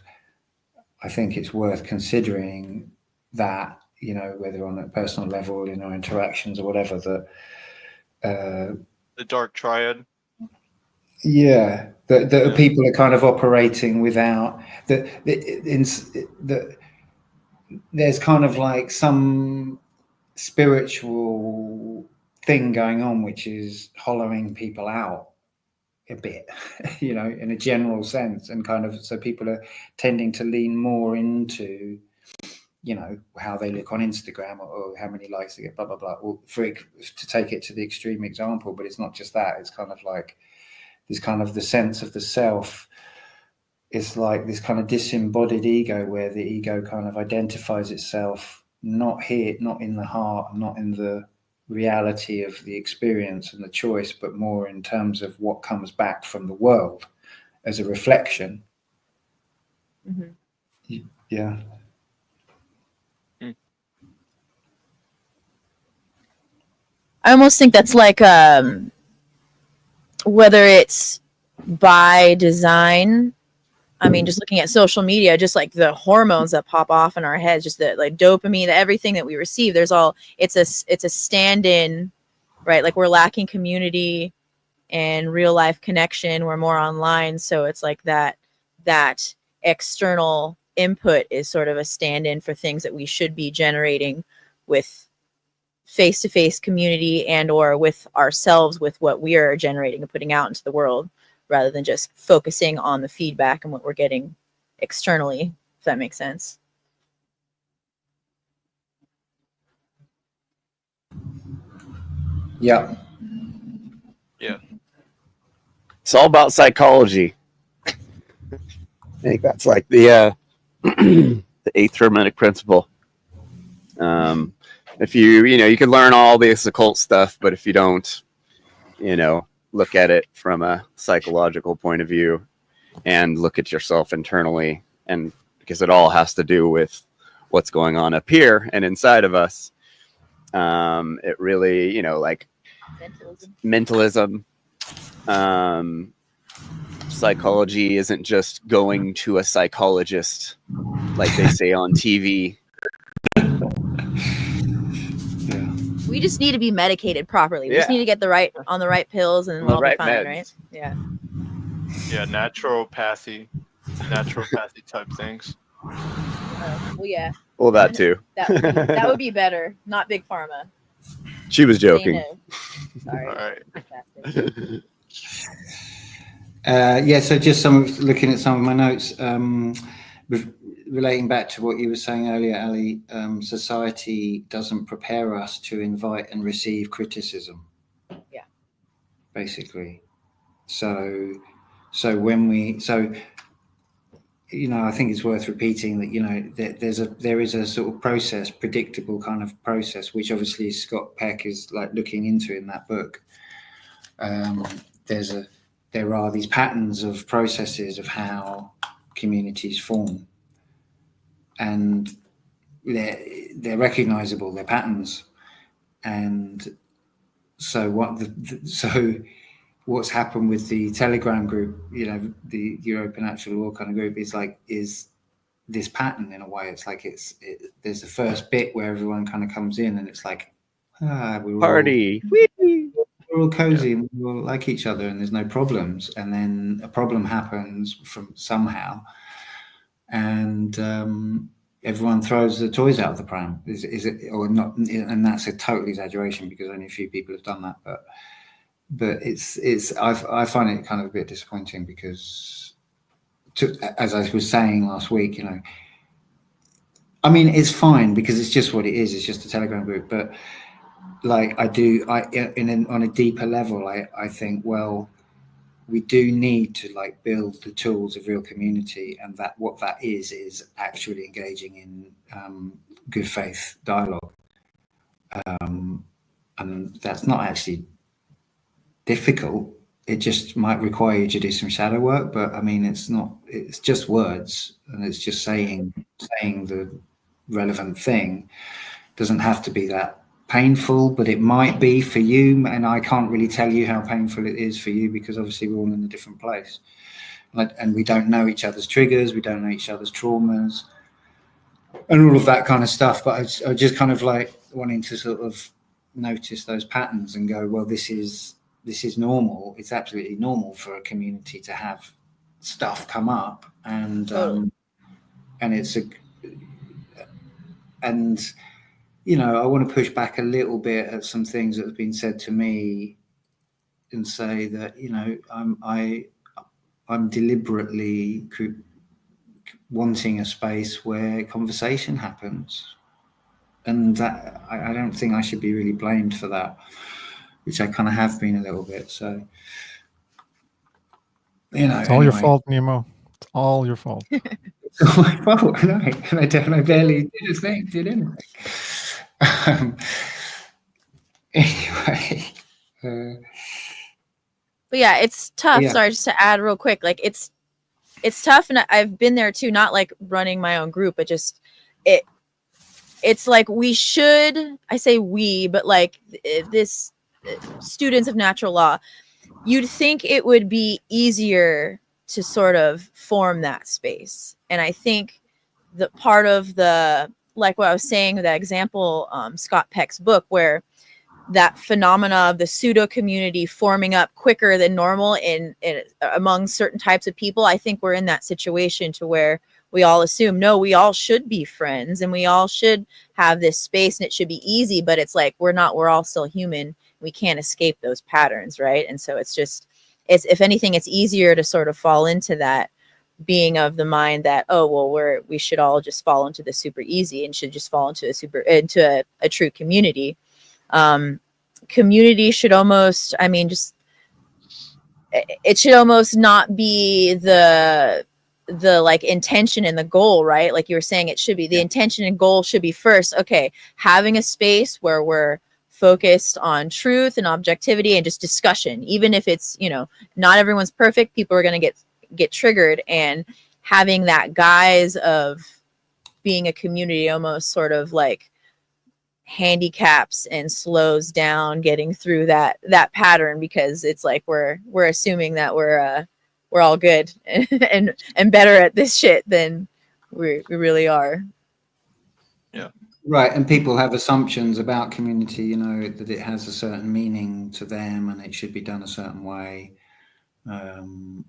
I think it's worth considering that. You know, whether on a personal level, in our interactions or whatever, that The dark triad. Yeah, that people are kind of operating without that. there's kind of like some spiritual thing going on, which is hollowing people out a bit, you know, in a general sense, and kind of so people are tending to lean more into, you know, how they look on Instagram, or how many likes they get, blah blah blah. Or to take it to the extreme example, but it's not just that. It's kind of like this kind of the sense of the self. It's like this kind of disembodied ego, where the ego kind of identifies itself not here, not in the heart, not in the reality of the experience and the choice, but more in terms of what comes back from the world as a reflection. Mm-hmm. Yeah. I almost think that's like whether it's by design. I mean, just looking at social media, just like the hormones that pop off in our heads, just the like dopamine, everything that we receive, there's all, it's a stand-in, right? Like we're lacking community and real life connection. We're more online. So it's like that external input is sort of a stand-in for things that we should be generating with face-to-face community and or with ourselves, with what we are generating and putting out into the world, rather than just focusing on the feedback and what we're getting externally, if that makes sense. Yeah. Yeah. It's all about psychology. I think that's like the the eighth hermeneutic principle. If you can learn all this occult stuff, but if you don't, look at it from a psychological point of view and look at yourself internally, and because it all has to do with what's going on up here and inside of us, it really, like mentalism. Psychology isn't just going to a psychologist like they say on TV. We just need to be medicated properly. We just need to get the right pills, and we'll be fine, meds. Right? Yeah. Yeah, naturopathy type things. Well, yeah. Well, that too. That would be better. Not big pharma. She was joking. Sorry. All right. Yeah. So just looking at some of my notes, relating back to what you were saying earlier, Ali, society doesn't prepare us to invite and receive criticism. Yeah. Basically. So when I think it's worth repeating that, there is a sort of process, predictable kind of process, which obviously Scott Peck is like looking into in that book. There are these patterns of processes of how communities form, and they're recognizable, they're patterns. And so what's happened with the Telegram group, the European Natural Law kind of group, is this pattern in a way. It's like there's the first bit where everyone kind of comes in, and it's like, we're party. We're all cozy, and we all like each other, and there's no problems. And then a problem happens from somehow, and everyone throws the toys out of the pram. Is it or not? And that's a total exaggeration, because only a few people have done that. But I find it kind of a bit disappointing, because as I was saying last week, I mean, it's fine because it's just what it is. It's just a Telegram group. But like on a deeper level, I think, well, we do need to like build the tools of real community, and that what that is actually engaging in good faith dialogue. And that's not actually difficult. It just might require you to do some shadow work, but I mean, it's just words, and it's just saying the relevant thing. It doesn't have to be that painful, but it might be for you, and I can't really tell you how painful it is for you, because obviously we're all in a different place, and we don't know each other's triggers, we don't know each other's traumas, and all of that kind of stuff. But I just kind of like wanting to sort of notice those patterns and go, well, this is normal. It's absolutely normal for a community to have stuff come up, and it's And I want to push back a little bit at some things that have been said to me, and say that I'm deliberately wanting a space where conversation happens, and that I don't think I should be really blamed for that, which I kind of have been a little bit. So, It's all your fault, Nemo. It's all your fault. It's all my fault. I barely did a thing, did anything. Anyway. But yeah, it's tough. Yeah. Sorry, just to add real quick, like it's tough, and I've been there too. Not like running my own group, but just it's like we should. I say we, but like this students of natural law. You'd think it would be easier to sort of form that space, and I think the part of the, like what I was saying, that example, Scott Peck's book, where that phenomena of the pseudo community forming up quicker than normal in among certain types of people. I think we're in that situation to where we all assume, no, we all should be friends and we all should have this space and it should be easy, but it's like, we're not, we're all still human. We can't escape those patterns. Right. And so it's just, if anything, it's easier to sort of fall into that, being of the mind that, oh, well, we should all just fall into the super easy and should just fall into a true community. Community should almost, it should almost not be the like intention and the goal, right? Like you were saying, it should be the intention and goal should be first. Okay, having a space where we're focused on truth and objectivity and just discussion, even if it's, not everyone's perfect, people are going to get triggered, and having that guise of being a community almost sort of like handicaps and slows down getting through that pattern, because it's like we're assuming that we're all good and better at this shit than we really are. Yeah. Right, and people have assumptions about community, that it has a certain meaning to them and it should be done a certain way, and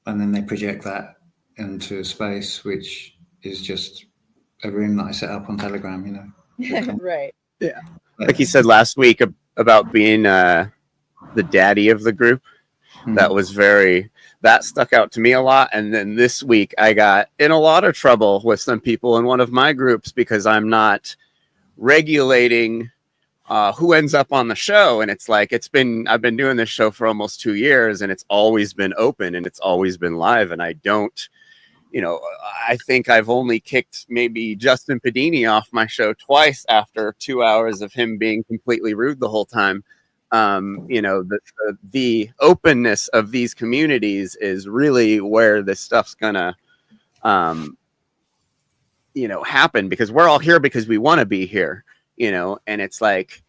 then they project that into a space which is just a room that I set up on Telegram, Right. Yeah. Like he said last week about being the daddy of the group. That stuck out to me a lot. And then this week I got in a lot of trouble with some people in one of my groups because I'm not regulating who ends up on the show. And it's like, I've been doing this show for almost 2 years and it's always been open and it's always been live. And I don't, I think I've only kicked maybe Justin Padini off my show twice after 2 hours of him being completely rude the whole time. The openness of these communities is really where this stuff's gonna, happen, because we're all here because we want to be here, and it's like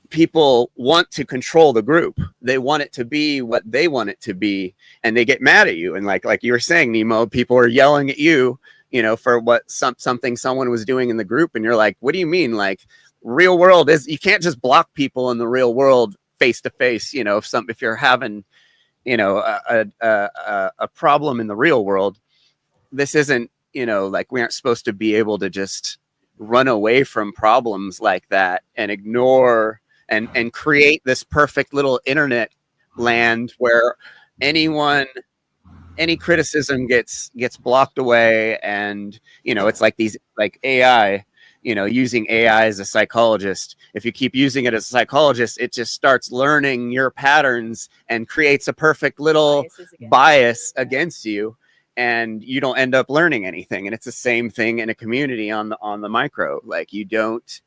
people want to control the group. They want it to be what they want it to be, and they get mad at you. And like you were saying, Nemo, people are yelling at you, for what something someone was doing in the group, and you're like, what do you mean? Like, real world is, you can't just block people in the real world face to face. If you're having a problem in the real world, this isn't like, we aren't supposed to be able to just run away from problems like that and ignore and create this perfect little internet land where any criticism gets blocked away. And it's like these, like AI, using AI as a psychologist. If you keep using it as a psychologist, it just starts learning your patterns and creates a perfect little bias against you, and you don't end up learning anything. And it's the same thing in a community on the micro. Like, you just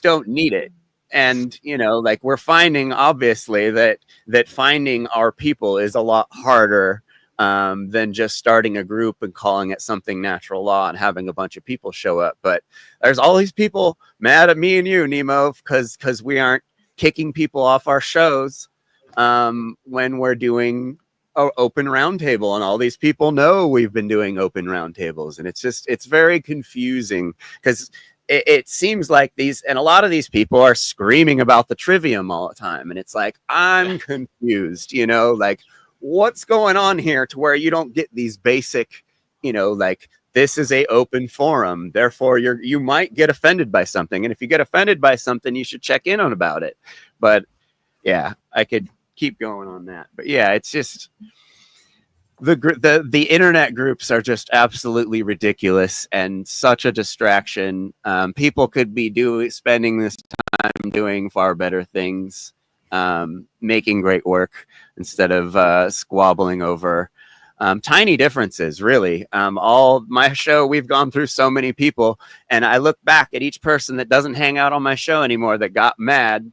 don't need it. And like, we're finding obviously that finding our people is a lot harder than just starting a group and calling it something natural law and having a bunch of people show up. But there's all these people mad at me and you, Nemo, because we aren't kicking people off our shows when we're doing an open roundtable, and all these people know we've been doing open roundtables. And it's very confusing, because it seems like a lot of these people are screaming about the trivium all the time. And it's like, I'm confused, like, what's going on here to where you don't get these basic, like, this is a open forum. Therefore, you might get offended by something. And if you get offended by something, you should check in on about it. But yeah, I could keep going on that. But yeah, it's just the internet groups are just absolutely ridiculous and such a distraction. People could be spending this time doing far better things, making great work instead of squabbling over tiny differences, really. All my show, we've gone through so many people, and I look back at each person that doesn't hang out on my show anymore that got mad,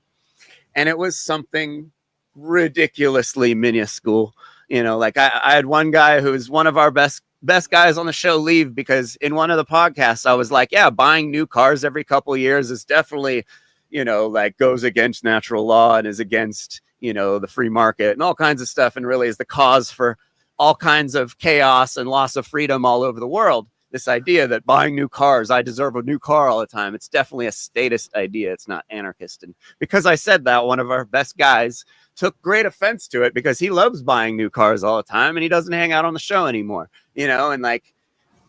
and it was something ridiculously minuscule. You know, like I had one guy who was one of our best guys on the show leave because in one of the podcasts I was like, yeah, buying new cars every couple of years is definitely, you know, like goes against natural law and is against, you know, the free market and all kinds of stuff, and really is the cause for all kinds of chaos and loss of freedom all over the world. This idea that buying new cars, I deserve a new car all the time. It's definitely a statist idea. It's not anarchist. And because I said that, one of our best guys took great offense to it because he loves buying new cars all the time and he doesn't hang out on the show anymore, you know, and like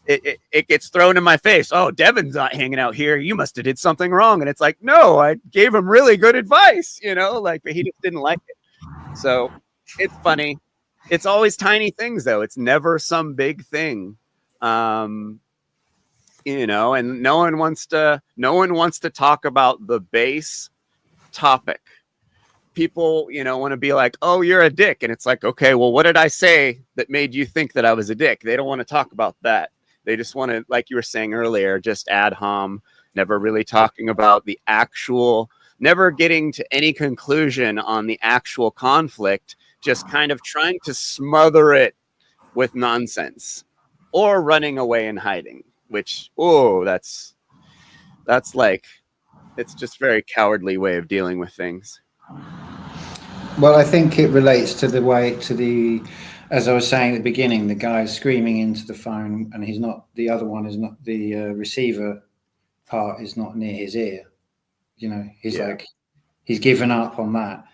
it gets thrown in my face. Oh, Devin's not hanging out here. You must have did something wrong. And it's like, no, I gave him really good advice, you know, like, but he just didn't like it. So it's funny. It's always tiny things though. It's never some big thing. You know, and no one wants to talk about the base topic. People, you know, want to be like, oh, you're a dick. And it's like, okay, well, what did I say that made you think that I was a dick? They don't want to talk about that. They just want to, like you were saying earlier, just ad hom, never really talking about the actual, never getting to any conclusion on the actual conflict, just kind of trying to smother it with nonsense or running away and hiding, which, oh, that's like, it's just very cowardly way of dealing with things. Well, I think it relates to the way as I was saying at the beginning, the guy screaming into the phone, and the other one is not, the receiver part is not near his ear. You know, he's like, he's given up on that.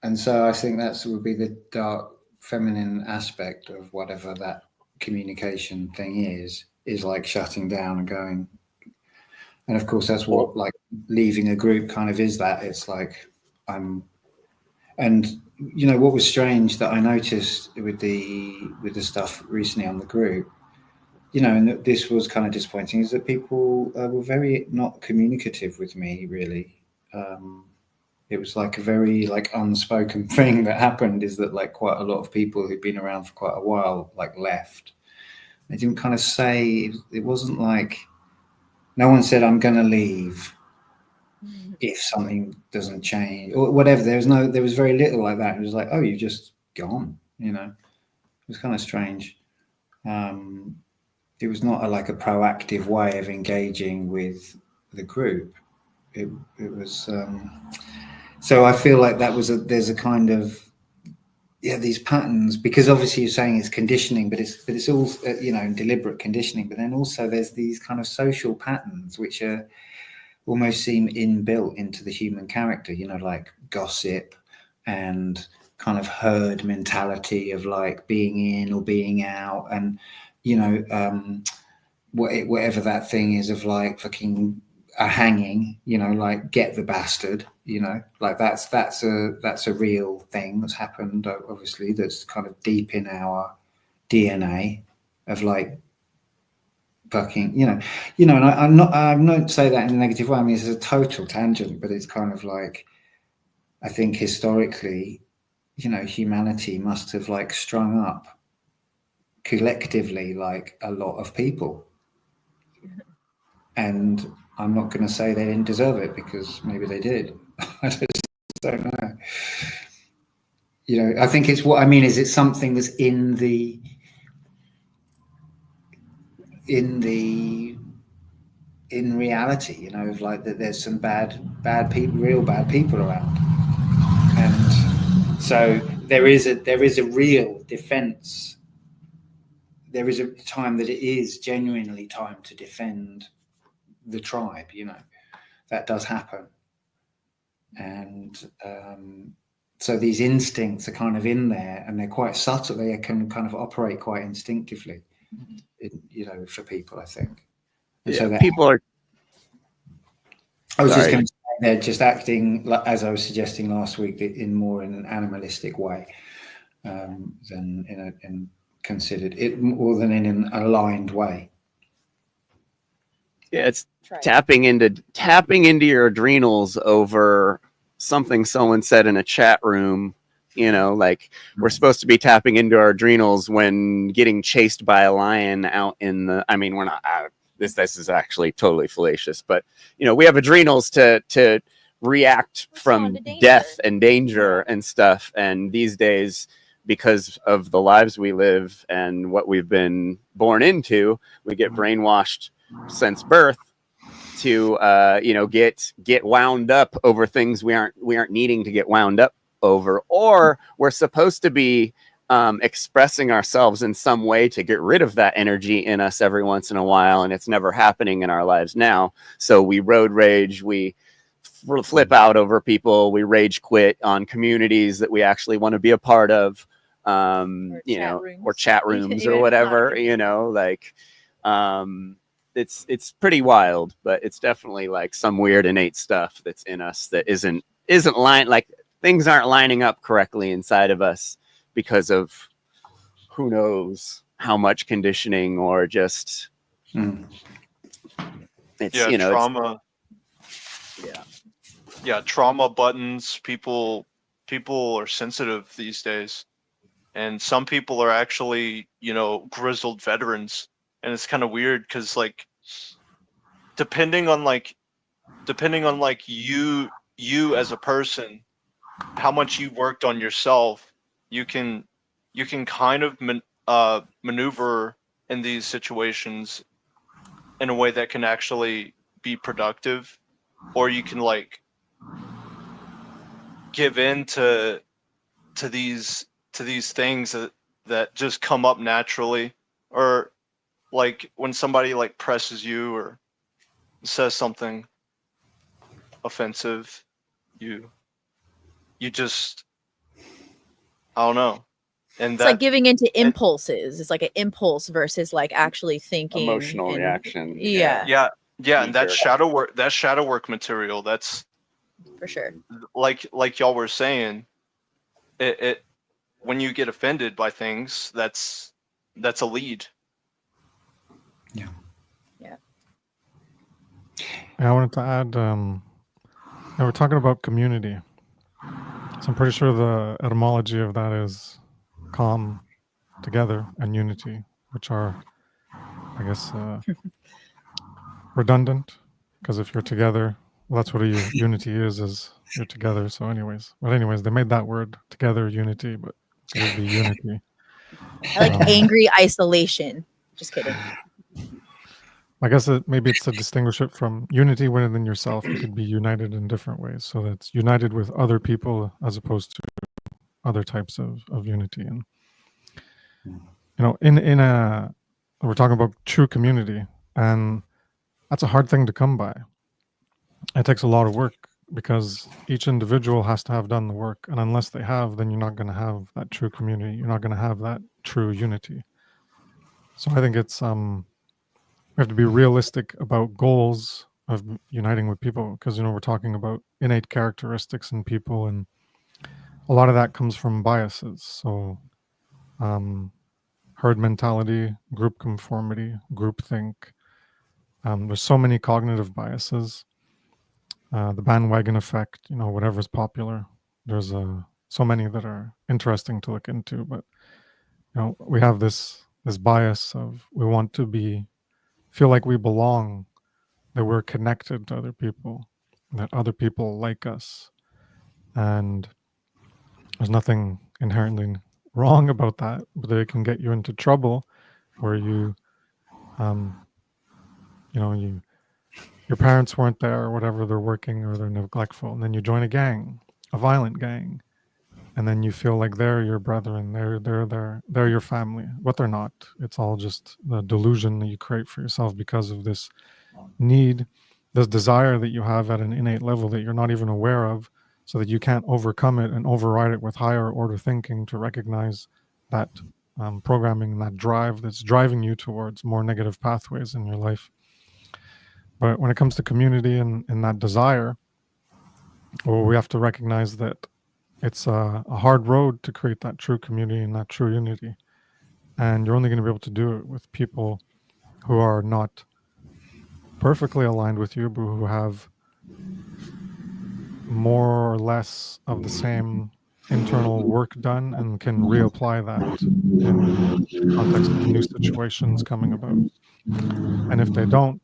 And so I think that would be the dark feminine aspect of whatever that communication thing is like shutting down and going. And of course, that's what like leaving a group kind of is. That it's like and you know what was strange that I noticed with the stuff recently on the group, you know, and this was kind of disappointing, is that people were very not communicative with me, really. It was like a very like unspoken thing that happened, is that like quite a lot of people who'd been around for quite a while like left. They didn't kind of say, it wasn't like, no one said, I'm going to leave if something doesn't change or whatever. There was very little like that. It was like, oh, you've just gone, you know. It was kind of strange. It was not like a proactive way of engaging with the group. It was so I feel like there's a kind of these patterns, because obviously you're saying it's conditioning, but it's all you know, deliberate conditioning, but then also there's these kind of social patterns which are almost seem inbuilt into the human character, you know, like gossip and kind of herd mentality of like being in or being out, and you know, whatever that thing is of like fucking a hanging, you know, like get the bastard, you know, like that's a real thing that's happened, obviously, that's kind of deep in our DNA of like fucking, you know, and I'm not say that in a negative way. I mean, it's a total tangent, but it's kind of like, I think historically, you know, humanity must have like strung up collectively like a lot of people, and I'm not going to say they didn't deserve it, because maybe they did. I just don't know. You know, I think it's, what I mean is, it's something that's in reality, you know, of like that there's some bad people, real bad people around, and so there is a real defense. There is a time that it is genuinely time to defend the tribe, you know. That does happen, and so these instincts are kind of in there, and they're quite subtle. They can kind of operate quite instinctively. for people, I think. And Yeah, so people are. I was just Sorry. going to say they're just acting, as I was suggesting last week, in more in an animalistic way than in considered it, or than in an aligned way. Yeah, it's tapping into your adrenals over something someone said in a chat room. Like we're supposed to be tapping into our adrenals when getting chased by a lion out in the. I mean, we're not. This is actually totally fallacious, but we have adrenals to react from death and danger and stuff. And these days, because of the lives we live and what we've been born into, we get brainwashed since birth to get wound up over things we aren't needing to get wound up over, or we're supposed to be expressing ourselves in some way to get rid of that energy in us every once in a while, and it's never happening in our lives now. So we road rage, we flip out over people, we rage quit on communities that we actually want to be a part of, or chat rooms or whatever, it's pretty wild, but it's definitely like some weird innate stuff that's in us that isn't like things aren't lining up correctly inside of us because of who knows how much conditioning or just trauma. Yeah, trauma buttons. People are sensitive these days, and some people are actually grizzled veterans, and it's kind of weird because like depending on you as a person, how much you worked on yourself, you can kind of maneuver in these situations in a way that can actually be productive, or you can like give in to these things that just come up naturally, or like when somebody like presses you or says something offensive, you just, I don't know. And It's like giving into impulses. It's like an impulse versus like actually thinking. Emotional reaction. Yeah. And that shadow work material, that's for sure. Like y'all were saying, it when you get offended by things, that's a lead. Yeah. I wanted to add, we're talking about community. So I'm pretty sure the etymology of that is calm, together, and unity, which are, I guess, redundant, because if you're together, well, that's what a unity is you're together. So anyways, they made that word together, unity, but it would be unity. I like angry isolation. Just kidding. I guess maybe it's to distinguish it from unity within yourself. You could be united in different ways. So that's united with other people as opposed to other types of unity. And, we're talking about true community, and that's a hard thing to come by. It takes a lot of work because each individual has to have done the work. And unless they have, then you're not going to have that true community. You're not going to have that true unity. So I think it's, we have to be realistic about goals of uniting with people, because we're talking about innate characteristics in people, and a lot of that comes from biases. So herd mentality, group conformity, groupthink. There's so many cognitive biases. The bandwagon effect, whatever's popular. There's so many that are interesting to look into, but we have this bias of we want to feel like we belong, that we're connected to other people, that other people like us. And there's nothing inherently wrong about that, but it can get you into trouble where your parents weren't there or whatever, they're working or they're neglectful, and then you join a gang, a violent gang, and then you feel like they're your brethren, they're your family, but they're not. It's all just the delusion that you create for yourself because of this need, this desire that you have at an innate level that you're not even aware of, so that you can't overcome it and override it with higher order thinking to recognize that programming, that drive that's driving you towards more negative pathways in your life. But when it comes to community and that desire, well, we have to recognize that it's a hard road to create that true community and that true unity. And you're only going to be able to do it with people who are not perfectly aligned with you, but who have more or less of the same internal work done and can reapply that in context of new situations coming about. And if they don't,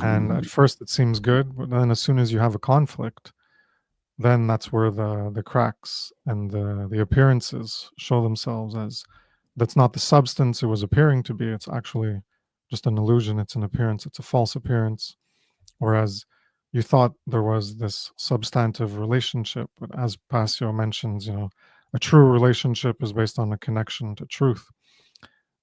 and at first it seems good, but then as soon as you have a conflict, then that's where the cracks and the appearances show themselves as that's not the substance it was appearing to be. It's actually just an illusion. It's an appearance. It's a false appearance. Whereas you thought there was this substantive relationship, but as Passio mentions, a true relationship is based on a connection to truth.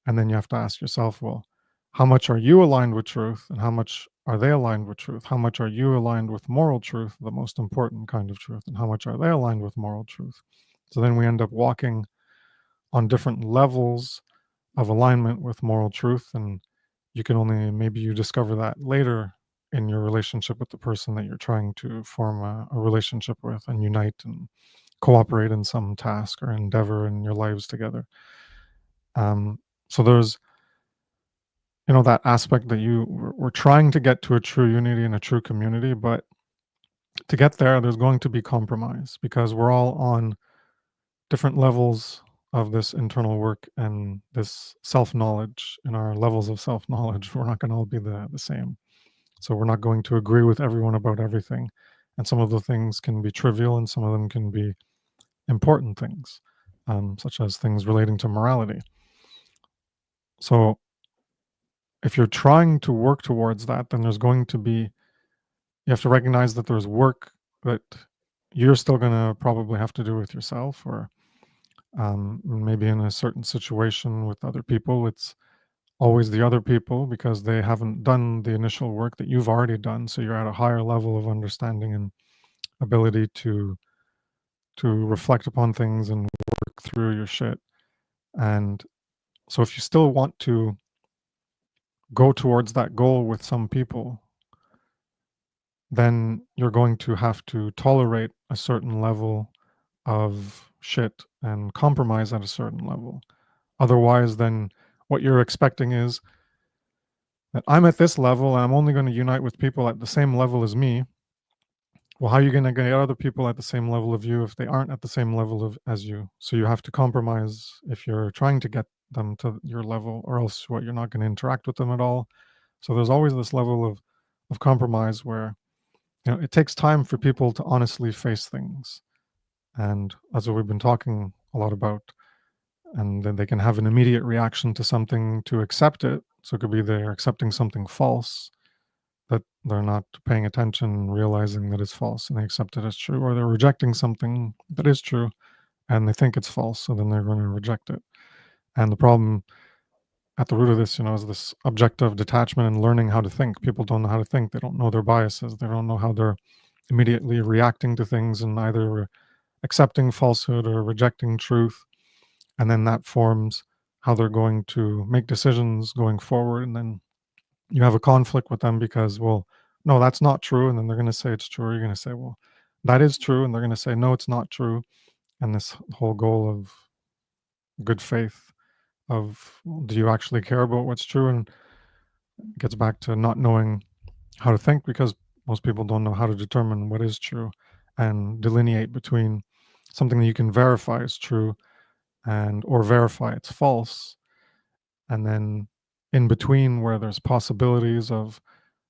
And then you have to ask yourself, well, how much are you aligned with truth and how much are they aligned with truth? How much are you aligned with moral truth, the most important kind of truth, and how much are they aligned with moral truth? So then we end up walking on different levels of alignment with moral truth, and you can only, maybe you discover that later in your relationship with the person that you're trying to form a relationship with and unite and cooperate in some task or endeavor in your lives together. So there's that aspect that we're trying to get to a true unity and a true community, but to get there's going to be compromise because we're all on different levels of this internal work and this self-knowledge. In our levels of self-knowledge, we're not going to all be the same. So we're not going to agree with everyone about everything. And some of the things can be trivial and some of them can be important things, such as things relating to morality. So if you're trying to work towards that, then you have to recognize that there's work that you're still going to probably have to do with yourself, or maybe in a certain situation with other people, it's always the other people because they haven't done the initial work that you've already done. So you're at a higher level of understanding and ability to reflect upon things and work through your shit. And so if you still want to go towards that goal with some people, then you're going to have to tolerate a certain level of shit and compromise at a certain level. Otherwise, then what you're expecting is that I'm at this level and I'm only going to unite with people at the same level as me. Well, how are you going to get other people at the same level of you if they aren't at the same level as you? So you have to compromise if you're trying to get them to your level, or else you're not going to interact with them at all. So there's always this level of compromise where it takes time for people to honestly face things. And that's what we've been talking a lot about. And then they can have an immediate reaction to something to accept it. So it could be they're accepting something false, that they're not paying attention and realizing that it's false and they accept it as true, or they're rejecting something that is true and they think it's false, so then they're going to reject it. And the problem at the root of this, is this objective detachment and learning how to think. People don't know how to think. They don't know their biases. They don't know how they're immediately reacting to things and either accepting falsehood or rejecting truth. And then that forms how they're going to make decisions going forward. And then you have a conflict with them because, well, no, that's not true. And then they're going to say it's true. You're going to say, well, that is true. And they're going to say, no, it's not true. And this whole goal of good faith of, do you actually care about what's true? And it gets back to not knowing how to think, because most people don't know how to determine what is true and delineate between something that you can verify is true and or verify it's false, and then in between where there's possibilities of,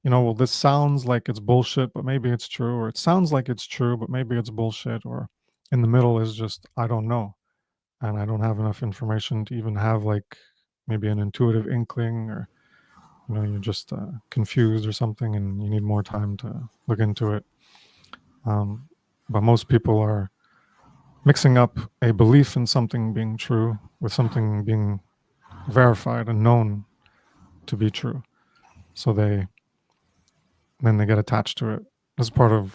well, this sounds like it's bullshit, but maybe it's true, or it sounds like it's true, but maybe it's bullshit, or in the middle is just, I don't know. And I don't have enough information to even have like maybe an intuitive inkling, or, you're just confused or something and you need more time to look into it. But most people are mixing up a belief in something being true with something being verified and known to be true. So then they get attached to it. As part of,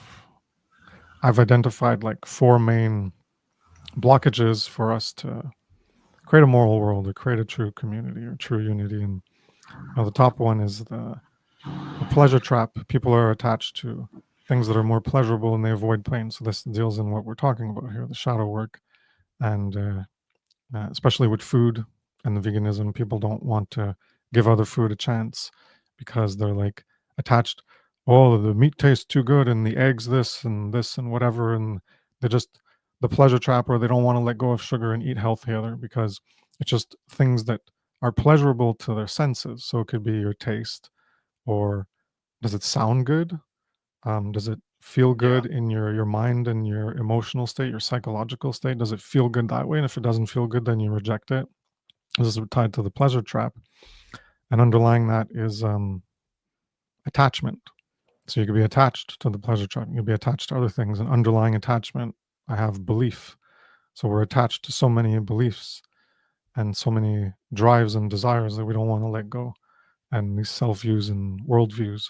I've identified like 4 main blockages for us to create a moral world, or create a true community or true unity. And the top one is the pleasure trap. People are attached to things that are more pleasurable and they avoid pain. So this deals in what we're talking about here, the shadow work, and especially with food and the veganism. People don't want to give other food a chance because they're like attached. Oh, the meat tastes too good, and the eggs this and whatever, and they're just the pleasure trap, or they don't want to let go of sugar and eat healthier because it's just things that are pleasurable to their senses. So it could be your taste, or does it sound good? Does it feel Yeah. good in your mind and your emotional state, your psychological state? Does it feel good that way? And if it doesn't feel good, then you reject it. This is tied to the pleasure trap. And underlying that is attachment. So you could be attached to the pleasure trap. You could be attached to other things. And underlying attachment, I have belief. So we're attached to so many beliefs and so many drives and desires that we don't want to let go. And these self-views and worldviews.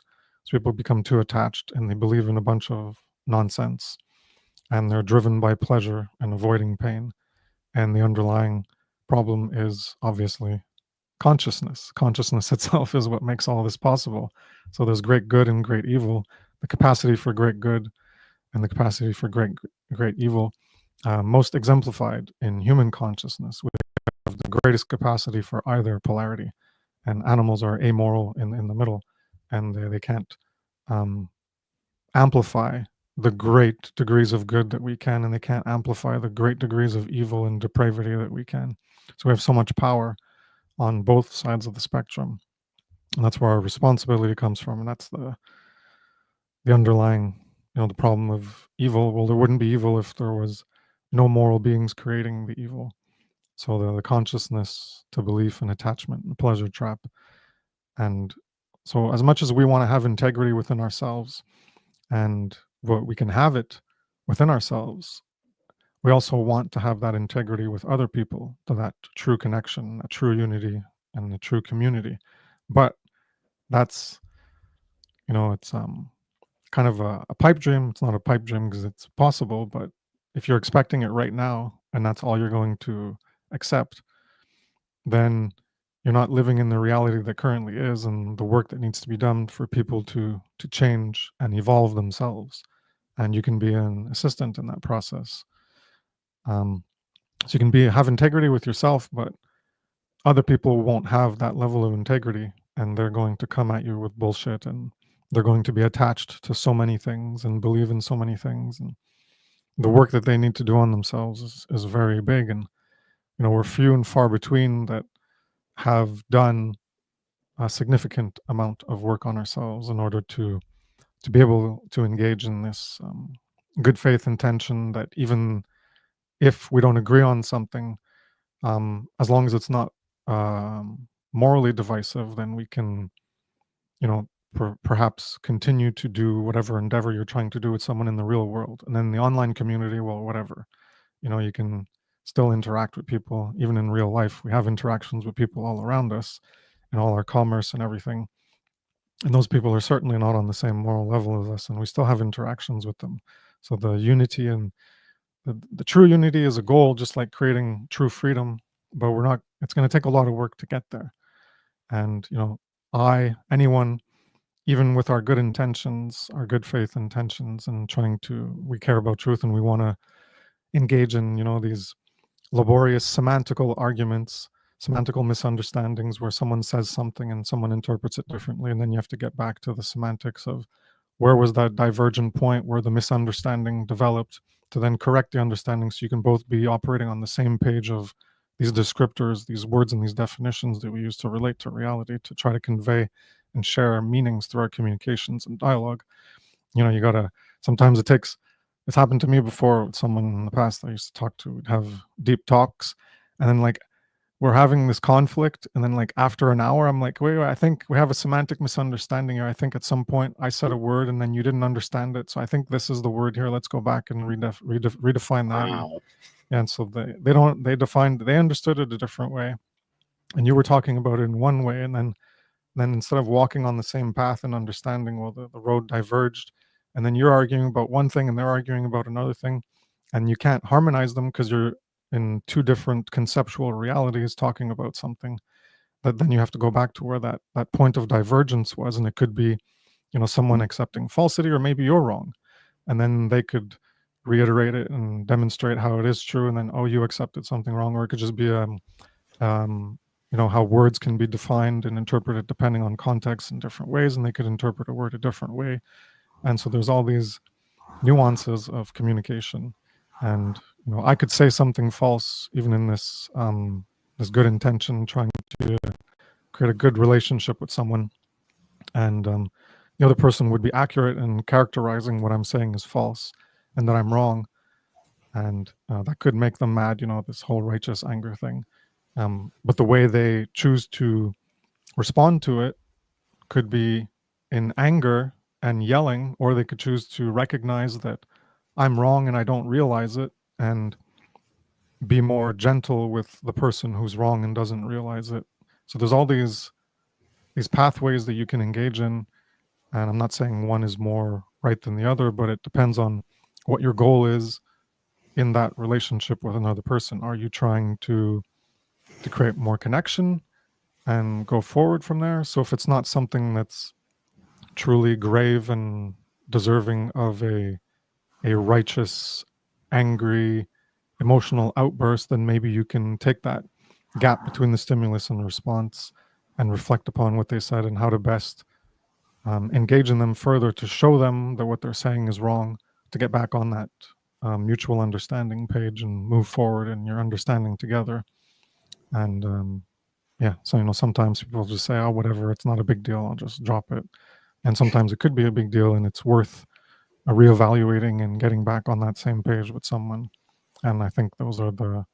So people become too attached and they believe in a bunch of nonsense. And they're driven by pleasure and avoiding pain. And the underlying problem is obviously consciousness. Consciousness itself is what makes all this possible. So there's great good and great evil. The capacity for great good and the capacity for great evil, most exemplified in human consciousness. We have the greatest capacity for either polarity, and animals are amoral in the middle, and they can't amplify the great degrees of good that we can, and they can't amplify the great degrees of evil and depravity that we can. So we have so much power on both sides of the spectrum, and that's where our responsibility comes from. And that's the underlying, the problem of evil. Well, there wouldn't be evil if there was no moral beings creating the evil. So the consciousness to belief and attachment and pleasure trap. And so as much as we want to have integrity within ourselves, and what we can have it within ourselves, we also want to have that integrity with other people, to that true connection, a true unity, and a true community. But that's, it's kind of a pipe dream. It's not a pipe dream because it's possible, but if you're expecting it right now and that's all you're going to accept, then you're not living in the reality that currently is and the work that needs to be done for people to change and evolve themselves. And you can be an assistant in that process. So you can have integrity with yourself, but other people won't have that level of integrity, and they're going to come at you with bullshit, and they're going to be attached to so many things and believe in so many things, and the work that they need to do on themselves is very big. And we're few and far between that have done a significant amount of work on ourselves in order to be able to engage in this good faith intention that even if we don't agree on something, as long as it's not morally divisive, then we can, perhaps continue to do whatever endeavor you're trying to do with someone in the real world. And then the online community, well, whatever, you can still interact with people. Even in real life, we have interactions with people all around us and all our commerce and everything. And those people are certainly not on the same moral level as us, and we still have interactions with them. So the unity and the true unity is a goal, just like creating true freedom, but it's going to take a lot of work to get there. And, anyone, even with our good intentions, our good faith intentions, and we care about truth and we want to engage in, these laborious semantical arguments, semantical misunderstandings where someone says something and someone interprets it differently. And then you have to get back to the semantics of where was that divergent point where the misunderstanding developed, to then correct the understanding so you can both be operating on the same page of these descriptors, these words and these definitions that we use to relate to reality, to try to convey and share meanings through our communications and dialogue. You gotta, sometimes it's happened to me before with someone in the past I used to talk to. We'd have deep talks, and then we're having this conflict, and then after an hour I'm like, wait, I think we have a semantic misunderstanding here. I think at some point I said a word and then you didn't understand it, so I think this is the word here. Let's go back and redefine that. Wow. And so they understood it a different way, and you were talking about it in one way, and then instead of walking on the same path and understanding, well, the road diverged, and then you're arguing about one thing and they're arguing about another thing, and you can't harmonize them because you're in two different conceptual realities talking about something, that then you have to go back to where that point of divergence was. And it could be, someone accepting falsity, or maybe you're wrong. And then they could reiterate it and demonstrate how it is true. And then, oh, you accepted something wrong. Or it could just be, how words can be defined and interpreted depending on context in different ways. And they could interpret a word a different way. And so there's all these nuances of communication. And, I could say something false, even in this, this good intention, trying to create a good relationship with someone. And the other person would be accurate in characterizing what I'm saying is false and that I'm wrong. And that could make them mad, this whole righteous anger thing. But the way they choose to respond to it could be in anger and yelling, or they could choose to recognize that I'm wrong and I don't realize it, and be more gentle with the person who's wrong and doesn't realize it. So there's all these pathways that you can engage in. And I'm not saying one is more right than the other, but it depends on what your goal is in that relationship with another person. Are you trying to create more connection and go forward from there? So if it's not something that's truly grave and deserving of a righteous, angry, emotional outburst, then maybe you can take that gap between the stimulus and the response and reflect upon what they said and how to best engage in them further to show them that what they're saying is wrong, to get back on that mutual understanding page and move forward in your understanding together. And so sometimes people just say, oh, whatever, it's not a big deal, I'll just drop it. And sometimes it could be a big deal, and it's worth reevaluating and getting back on that same page with someone. And I think those are the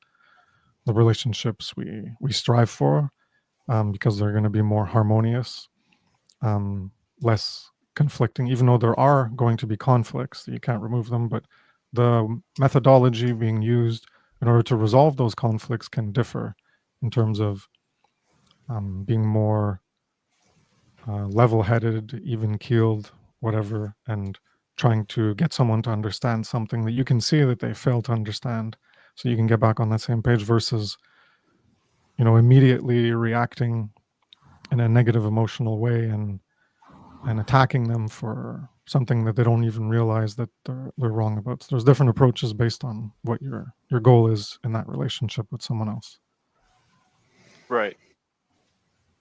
relationships we strive for, because they're going to be more harmonious, less conflicting, even though there are going to be conflicts. You can't remove them, but the methodology being used in order to resolve those conflicts can differ in terms of being more level-headed, even-keeled, whatever, and trying to get someone to understand something that you can see that they fail to understand, so you can get back on that same page, versus immediately reacting in a negative emotional way and attacking them for something that they don't even realize that they're wrong about. So there's different approaches based on what your goal is in that relationship with someone else. Right.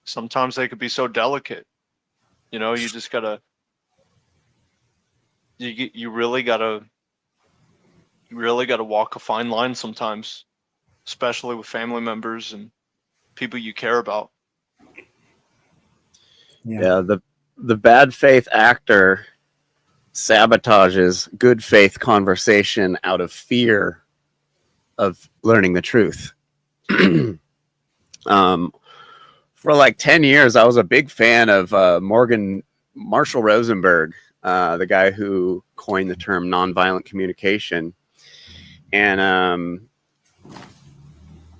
Sometimes they could be so delicate. You just gotta. You really gotta walk a fine line sometimes, especially with family members and people you care about. Yeah, the bad faith actor sabotages good faith conversation out of fear of learning the truth. For like 10 years, I was a big fan of Marshall Rosenberg, the guy who coined the term nonviolent communication. And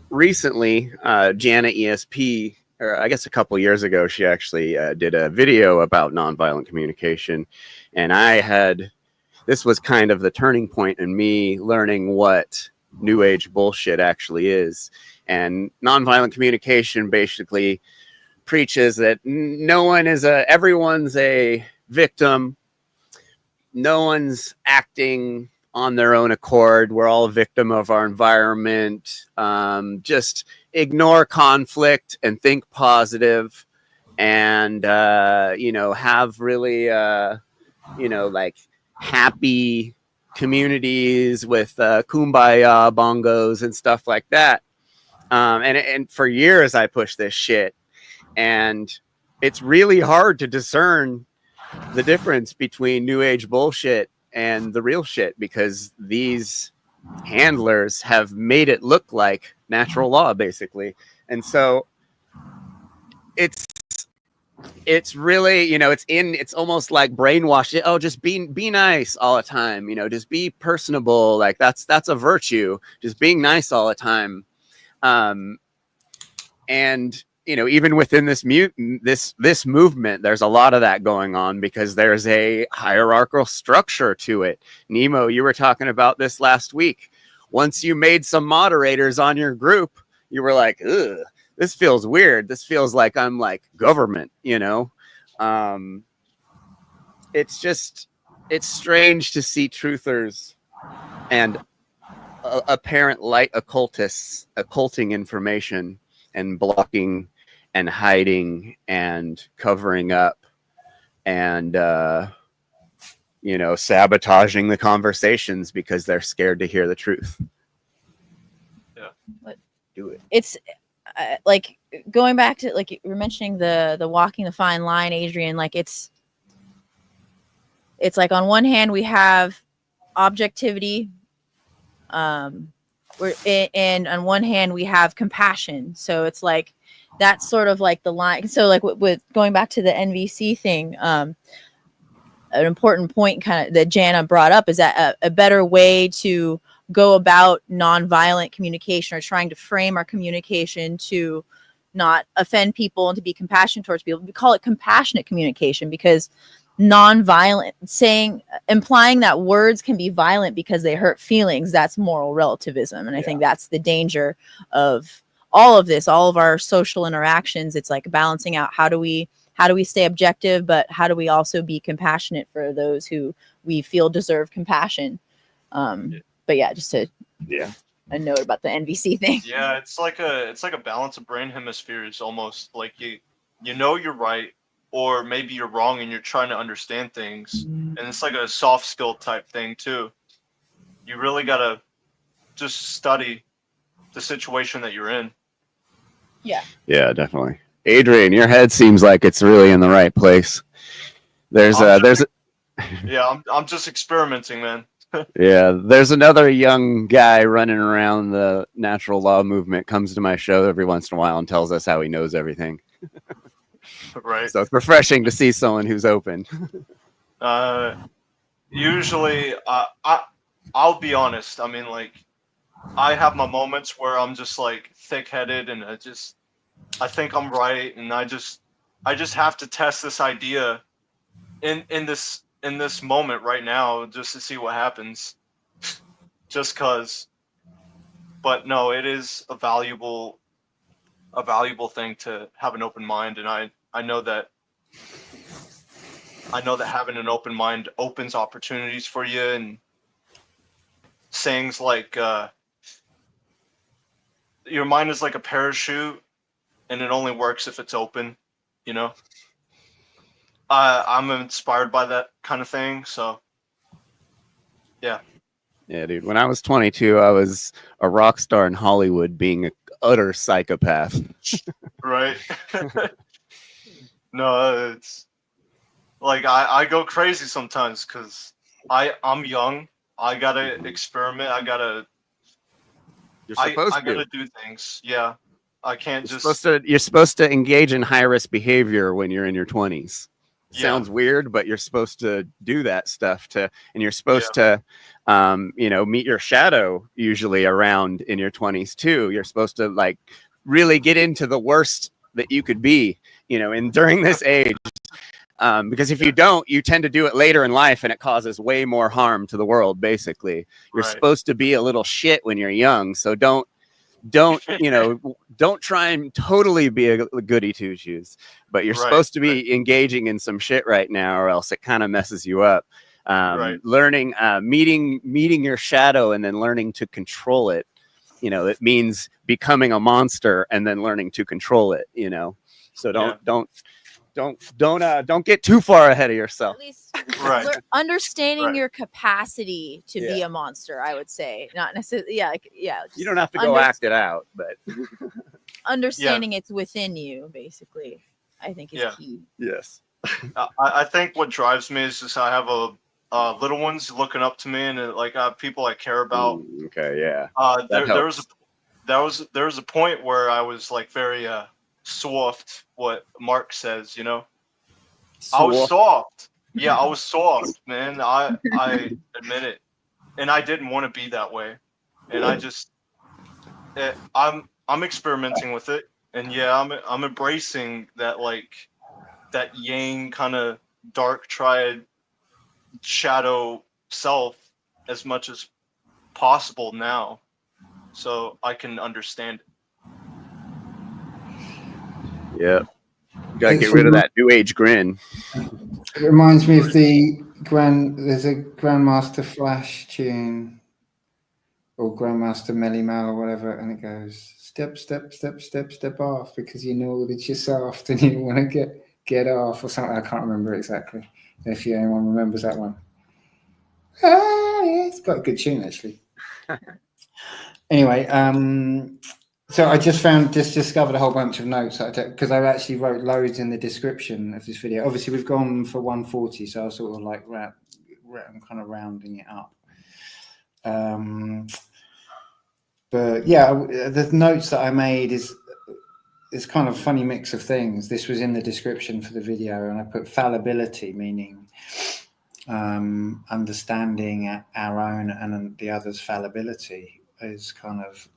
recently, Jana ESP, or I guess a couple years ago, she actually did a video about nonviolent communication. And this was kind of the turning point in me learning what New Age bullshit actually is. And nonviolent communication basically preaches that everyone's a victim. No one's acting on their own accord. We're all a victim of our environment. Just ignore conflict and think positive, and have really like happy communities with kumbaya bongos and stuff like that. And for years I pushed this shit, and it's really hard to discern the difference between New Age bullshit and the real shit, because these handlers have made it look like natural law, basically. And so it's really, it's almost like brainwashed. Oh, just be nice all the time, just be personable. Like that's a virtue, just being nice all the time. And even within this movement, there's a lot of that going on, because there's a hierarchical structure to it. Nemo, you were talking about this last week. once you made some moderators on your group, you were like, ugh, this feels weird. This feels like I'm like government, you know? It's strange to see truthers and apparent light occultists occulting information and blocking and hiding and covering up and you know, sabotaging the conversations because they're scared to hear the truth. But do it. It's like going back to like you were mentioning the walking the fine line, Adrian. Like it's like on one hand we have objectivity, and on one hand we have compassion. So it's like that's sort of like the line. So like with going back to the NVC thing, an important point kind of that Jana brought up is that a better way to go about nonviolent communication or trying to frame our communication to not offend people and to be compassionate towards people. We call it compassionate communication because nonviolent, implying that words can be violent because they hurt feelings, that's moral relativism. And I think that's the danger of all of this, all of our social interactions. It's like balancing out how do we stay objective, but how do we also be compassionate for those who we feel deserve compassion. But yeah, just a note about the NVC thing. Yeah, it's like a balance of brain hemispheres almost. Like you know you're right, or maybe you're wrong and you're trying to understand things. And it's like a soft skill type thing too. You really gotta just study the situation that you're in. Yeah. Yeah, definitely. Adrian, your head seems like it's really in the right place. I'm just experimenting, man. Yeah, there's another young guy running around the natural law movement, comes to my show every once in a while and tells us how he knows everything. Right. So it's refreshing to see someone who's open. Usually, I'll be honest. I mean, like, I have my moments where I'm just like thick-headed and I think I'm right, and I just have to test this idea in this moment right now just to see what happens. Just cause. But no, it is a valuable thing to have an open mind, and I know that having an open mind opens opportunities for you, and sayings like your mind is like a parachute and it only works if it's open, you know. I'm inspired by that kind of thing, so yeah. Yeah, dude. When I was 22, I was a rock star in Hollywood, being an utter psychopath. Right. No, it's like I go crazy sometimes because I'm young. I gotta experiment. I gotta do things. Yeah, I can't You're supposed to engage in high risk behavior when you're in your 20s. Sounds weird, but you're supposed to do that stuff and you're supposed to, meet your shadow usually around in your 20s too. You're supposed to like really get into the worst that you could be, and during this age, because if you don't, you tend to do it later in life and it causes way more harm to the world. Basically, you're supposed to be a little shit when you're young. So don't try and totally be a goody two shoes, but you're supposed to be engaging in some shit right now, or else it kind of messes you up. Learning, meeting your shadow and then learning to control it. It means becoming a monster and then learning to control it. So don't get too far ahead of yourself. At least understanding your capacity to be a monster, I would say. Not necessarily, you don't have to go act it out, but understanding it's within you, basically, I think is key. Yes. I think what drives me is just I have little ones looking up to me, and like people I care about. Ooh, okay, yeah. There was a point where I was like very soft. What Mark says, Soft. I was soft. Yeah, I was soft, man. I admit it, and I didn't want to be that way, and I'm experimenting with it, and I'm embracing that that yang kind of dark triad shadow self as much as possible now, so I can understand it. Yeah. Gotta get rid of that new age grin. It reminds me of there's a Grandmaster Flash tune, or Grandmaster Melly Mal or whatever, and it goes step, step, step, step, step off because you know that you're soft and you want to get off or something. I can't remember exactly. If anyone remembers that one. Yeah, it's got a good tune actually. Anyway, so I just discovered a whole bunch of notes because I actually wrote loads in the description of this video. Obviously, we've gone for 140, so I was sort of like I'm kind of rounding it up. But yeah, the notes that I made is kind of a funny mix of things. This was in the description for the video, and I put fallibility, meaning understanding our own and the other's fallibility is kind of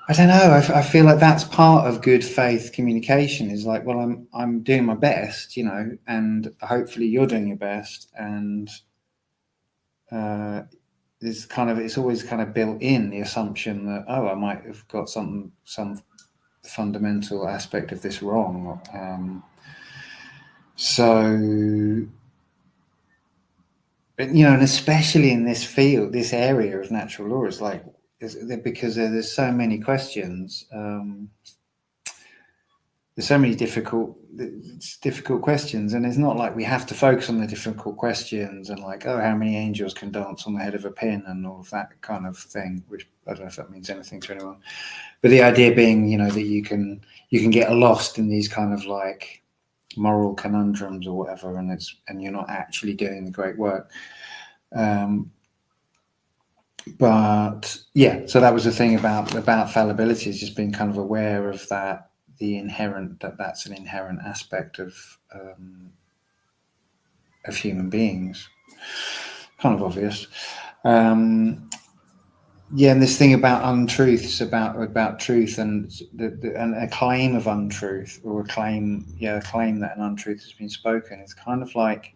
I don't know. I feel like that's part of good faith communication. Is like, well, I'm doing my best, you know, and hopefully you're doing your best, and it's always kind of built in the assumption that I might have got some fundamental aspect of this wrong. But, you know, and especially in this field, this area of natural law, it's like because there's so many questions. There's so many difficult questions, and it's not like we have to focus on the difficult questions and like, oh, how many angels can dance on the head of a pin and all of that kind of thing, which I don't know if that means anything to anyone. But the idea being, you know, that you can get lost in these kind of like moral conundrums or whatever, and you're not actually doing the great work. But yeah, so that was the thing about fallibility, is just being kind of aware of that. That's an inherent aspect of human beings. Kind of obvious. And this thing about untruths, about truth and and a claim of untruth, or a claim that an untruth has been spoken. It's kind of like,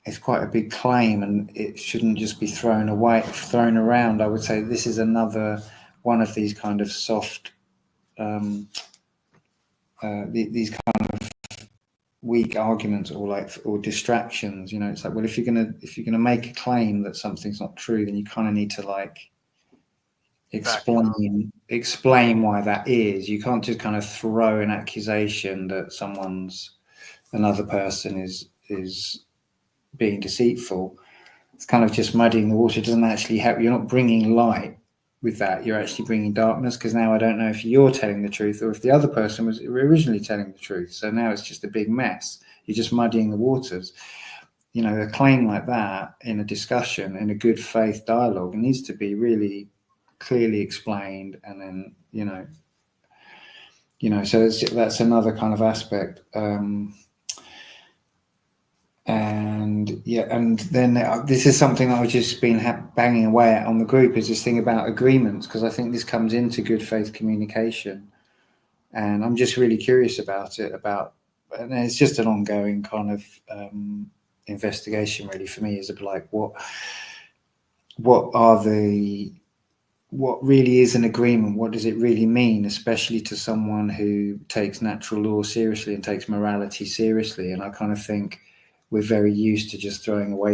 it's quite a big claim, and it shouldn't just be thrown around. I would say this is another one of these kind of soft. These kind of weak arguments or distractions, you know. It's like, well, if you're gonna make a claim that something's not true, then you kind of need to like explain why that is. You can't just kind of throw an accusation that another person is being deceitful. It's kind of just muddying the water. It doesn't actually help. You're not bringing light with that. You're actually bringing darkness, because now I don't know if you're telling the truth or if the other person was originally telling the truth. So now it's just a big mess. You're just muddying the waters. You know, a claim like that in a discussion, in a good faith dialogue, it needs to be really clearly explained, and then so that's another kind of aspect. And then this is something that I've just been banging away at on the group, is this thing about agreements, because I think this comes into good faith communication, and I'm just really curious about it. And it's just an ongoing kind of investigation, really, for me, is like what really is an agreement? What does it really mean, especially to someone who takes natural law seriously and takes morality seriously? And I kind of think we're very used to just throwing away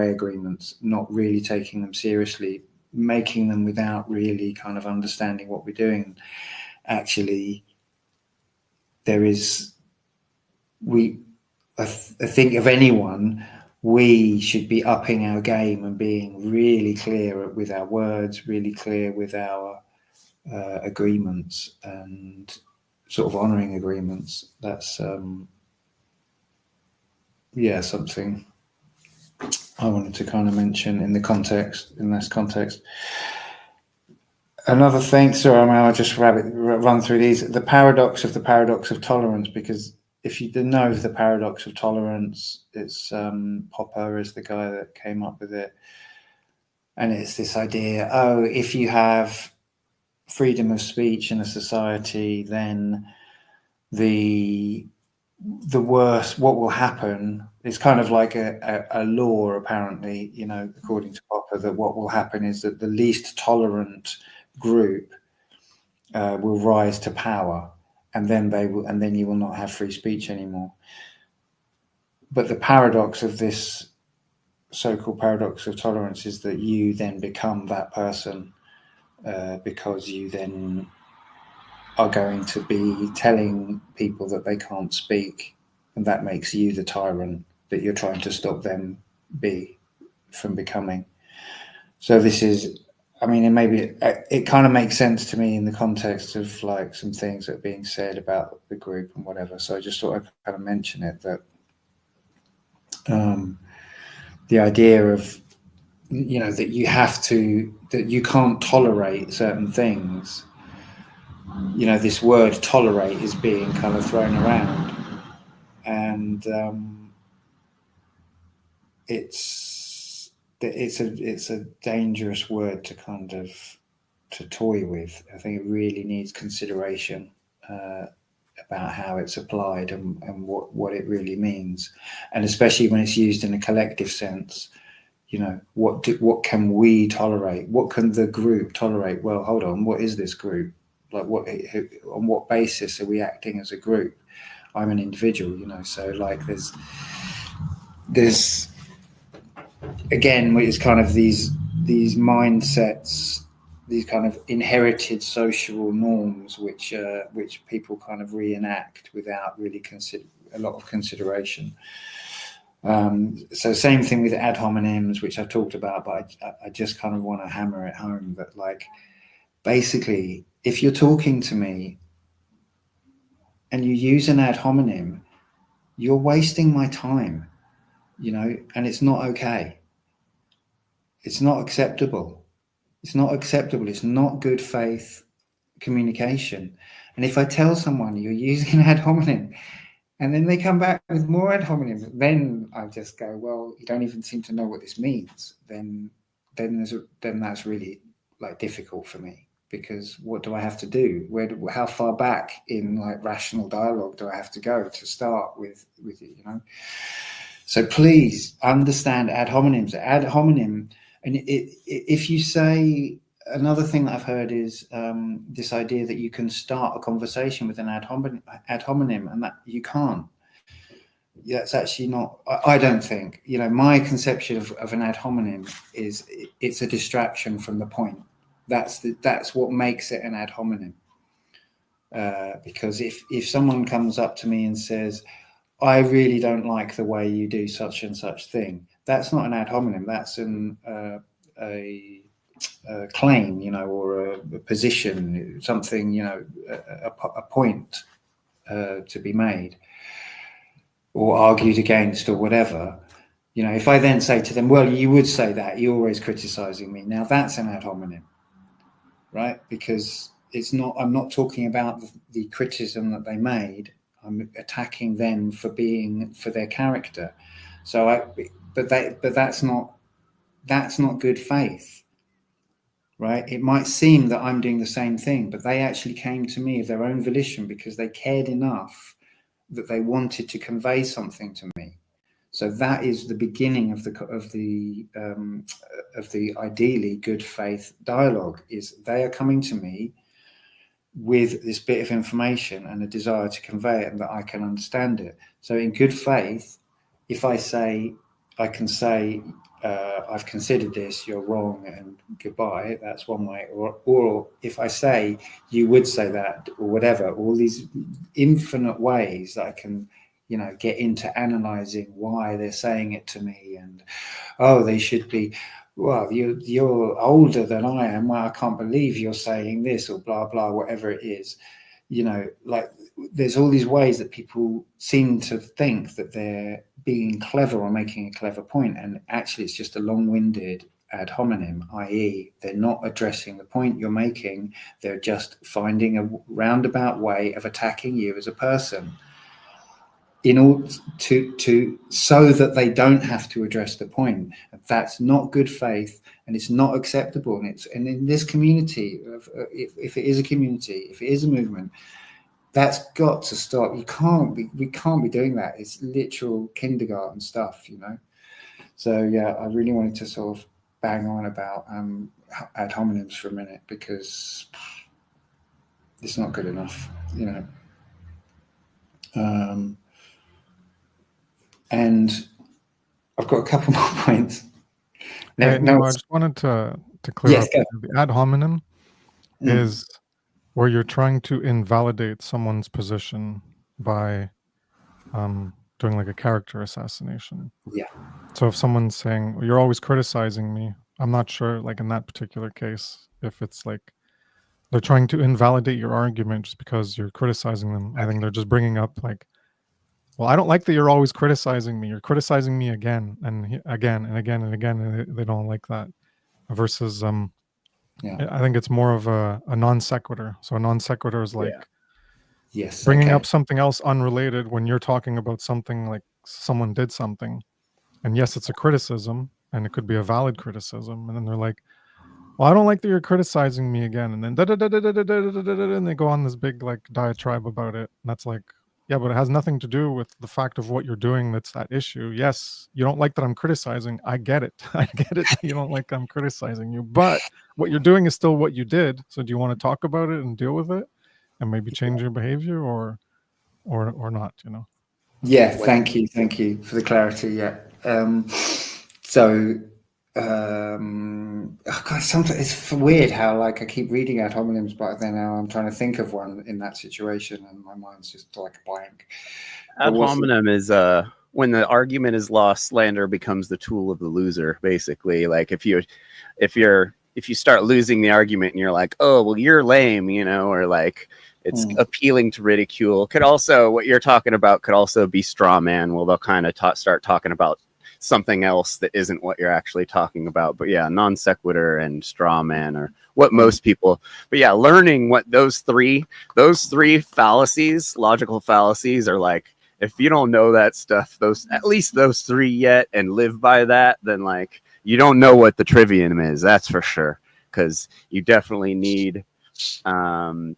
agreements, not really taking them seriously, making them without really kind of understanding what we're doing. Actually, I think of anyone, we should be upping our game and being really clear with our words, really clear with our agreements, and sort of honouring agreements. That's something I wanted to kind of mention in this context. Another thing, sorry, I'll just run through these. The paradox of tolerance, because if you didn't know the paradox of tolerance, it's Popper is the guy that came up with it. And it's this idea, if you have freedom of speech in a society, then the the worst, what will happen is kind of like a law, apparently, you know, according to Popper, that what will happen is that the least tolerant group will rise to power, and then you will not have free speech anymore. But the paradox of this so-called paradox of tolerance is that you then become that person, because you then are going to be telling people that they can't speak, and that makes you the tyrant that you're trying to stop them from becoming. So this is, I mean, and maybe it kind of makes sense to me in the context of like some things that are being said about the group and whatever. So I just thought I'd kind of mention it, that the idea of, you know, that you can't tolerate certain things. You know, this word tolerate is being kind of thrown around, and it's a dangerous word to kind of to toy with. I think it really needs consideration about how it's applied and what it really means, and especially when it's used in a collective sense. You know, what can we tolerate? What can the group tolerate? Well, hold on, what is this group? Like, on what basis are we acting as a group? I'm an individual, you know. So like, there's again, it's kind of these mindsets, these kind of inherited social norms, which people kind of reenact without really a lot of consideration. So same thing with ad hominems, which I've talked about, but I just kind of want to hammer it home that, like, basically, if you're talking to me and you use an ad hominem, you're wasting my time, you know, and it's not okay. It's not acceptable. It's not acceptable. It's not good faith communication. And if I tell someone you're using an ad hominem, and then they come back with more ad hominems, then I just go, well, you don't even seem to know what this means. Then that's really like difficult for me, because what do I have to do? How far back in like rational dialogue do I have to go to start with it, you know? So please understand ad hominems. Ad hominem, and if you say, another thing that I've heard is this idea that you can start a conversation with an ad hominem, and that you can't. Yeah, it's actually not. I don't think. You know, my conception of an ad hominem is it's a distraction from the point. That's what makes it an ad hominem. Because if someone comes up to me and says, I really don't like the way you do such and such thing, that's not an ad hominem. That's a claim, you know, or a position, something, you know, a point to be made or argued against or whatever. You know, if I then say to them, well, you would say that, you're always criticizing me. Now that's an ad hominem, right? Because I'm not talking about the criticism that they made. I'm attacking them for their character. But that's not good faith. Right? It might seem that I'm doing the same thing, but they actually came to me of their own volition because they cared enough that they wanted to convey something to me. So that is the beginning of the ideally good faith dialogue. Is they are coming to me with this bit of information and a desire to convey it, and that I can understand it. So in good faith, if I can say. I've considered this, you're wrong, and goodbye. That's one way. Or if I say, you would say that, or whatever, all these infinite ways that I can, you know, get into analyzing why they're saying it to me. And, oh, they should be, well, you're older than I am. Well, I can't believe you're saying this, or blah, blah, whatever it is. You know, like, there's all these ways that people seem to think that they're being clever or making a clever point, and actually it's just a long-winded ad hominem, i.e. they're not addressing the point you're making. They're just finding a roundabout way of attacking you as a person in order to so that they don't have to address the point. That's not good faith, and it's not acceptable. And in this community, if it is a community, if it is a movement, That's got to stop. We can't be doing that. It's literal kindergarten stuff, you know. So yeah, I really wanted to sort of bang on about ad hominems for a minute, because it's not good enough, you know. And I've got a couple more points. I just wanted to clear up. The ad hominem is where you're trying to invalidate someone's position by doing like a character assassination. Yeah. So if someone's saying, well, you're always criticizing me, I'm not sure, like in that particular case, if it's like they're trying to invalidate your argument just because you're criticizing them. I think they're just bringing up like, well, I don't like that you're always criticizing me. You're criticizing me again and again and again and again, and they don't like that. Versus, I think it's more of a non sequitur. So a non sequitur is like bringing up something else unrelated when you're talking about something like someone did something. And yes, it's a criticism, and it could be a valid criticism. And then they're like, well, I don't like that you're criticizing me again. And then and they go on this big like diatribe about it. And that's like, yeah, but it has nothing to do with the fact of what you're doing. That's that issue. Yes, you don't like that I'm criticizing. I get it. I get it. You don't like I'm criticizing you. But what you're doing is still what you did. So do you want to talk about it and deal with it and maybe change your behavior or not, you know? Yeah, thank you for the clarity. Yeah. God, sometimes it's weird how like I keep reading ad hominems, but then now I'm trying to think of one in that situation, and my mind's just like a blank. Ad hominem is when the argument is lost, slander becomes the tool of the loser. Basically, like if you start losing the argument and you're like, oh well, you're lame, you know, or like it's appealing to ridicule. Could also, what you're talking about could also be straw man. Well, they'll kind of start talking about something else that isn't what you're actually talking about. But yeah, non sequitur and straw man are what most people. But yeah, learning what those three fallacies, logical fallacies, are like. If you don't know that stuff, at least those three yet, and live by that, then like you don't know what the trivium is. That's for sure, because you definitely need to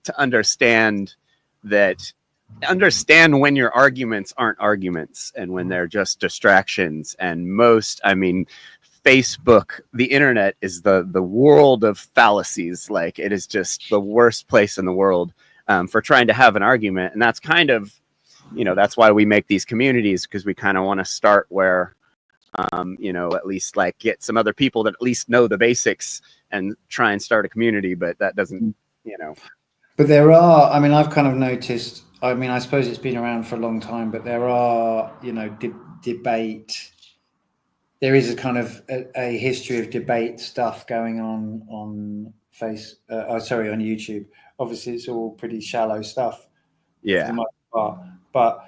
understand when your arguments aren't arguments and when they're just distractions. And Facebook, the internet is the world of fallacies. Like it is just the worst place in the world for trying to have an argument. And that's kind of, that's why we make these communities, because we kind of want to start where, at least like get some other people that at least know the basics and try and start a community. But that doesn't, But there are, I've kind of noticed, I suppose it's been around for a long time, but there are, debate. There is a kind of a history of debate stuff going on YouTube. Obviously, it's all pretty shallow stuff. Yeah. For the most part. But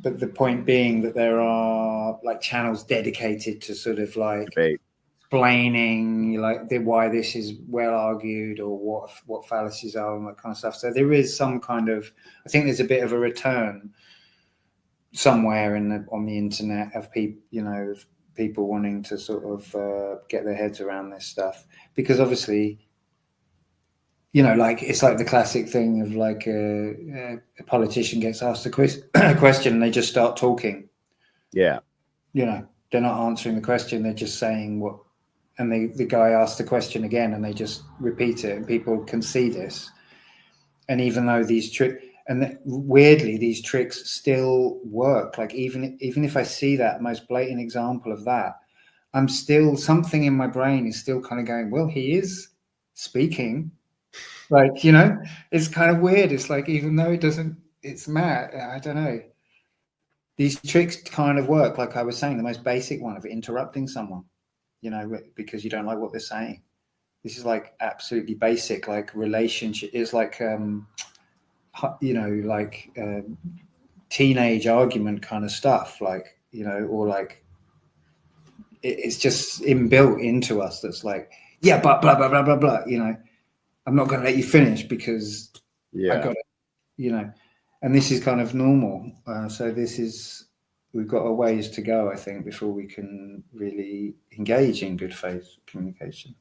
the point being that there are like channels dedicated to sort of like debate. Explaining like why this is well argued or what fallacies are and that kind of stuff. So there is some kind of, I think there's a bit of a return somewhere on the internet of people wanting to sort of get their heads around this stuff, because obviously, like it's like the classic thing of like a politician gets asked a question and they just start talking. Yeah. They're not answering the question. They're just saying what, and the guy asks the question again and they just repeat it, and people can see this. And even though weirdly, these tricks still work. Like even if I see that most blatant example of that, I'm still, something in my brain is still kind of going, well, he is speaking. Like, it's kind of weird. It's like, even though it doesn't, it's mad. I don't know. These tricks kind of work. Like I was saying, the most basic one of interrupting someone, because you don't like what they're saying. This is like absolutely basic, like relationship. It's like, teenage argument kind of stuff. Like, or like, it's just inbuilt into us. That's like, yeah, but blah, blah, blah, blah, blah, I'm not going to let you finish because I got it, and this is kind of normal. So we've got a ways to go, I think, before we can really engage in good faith communication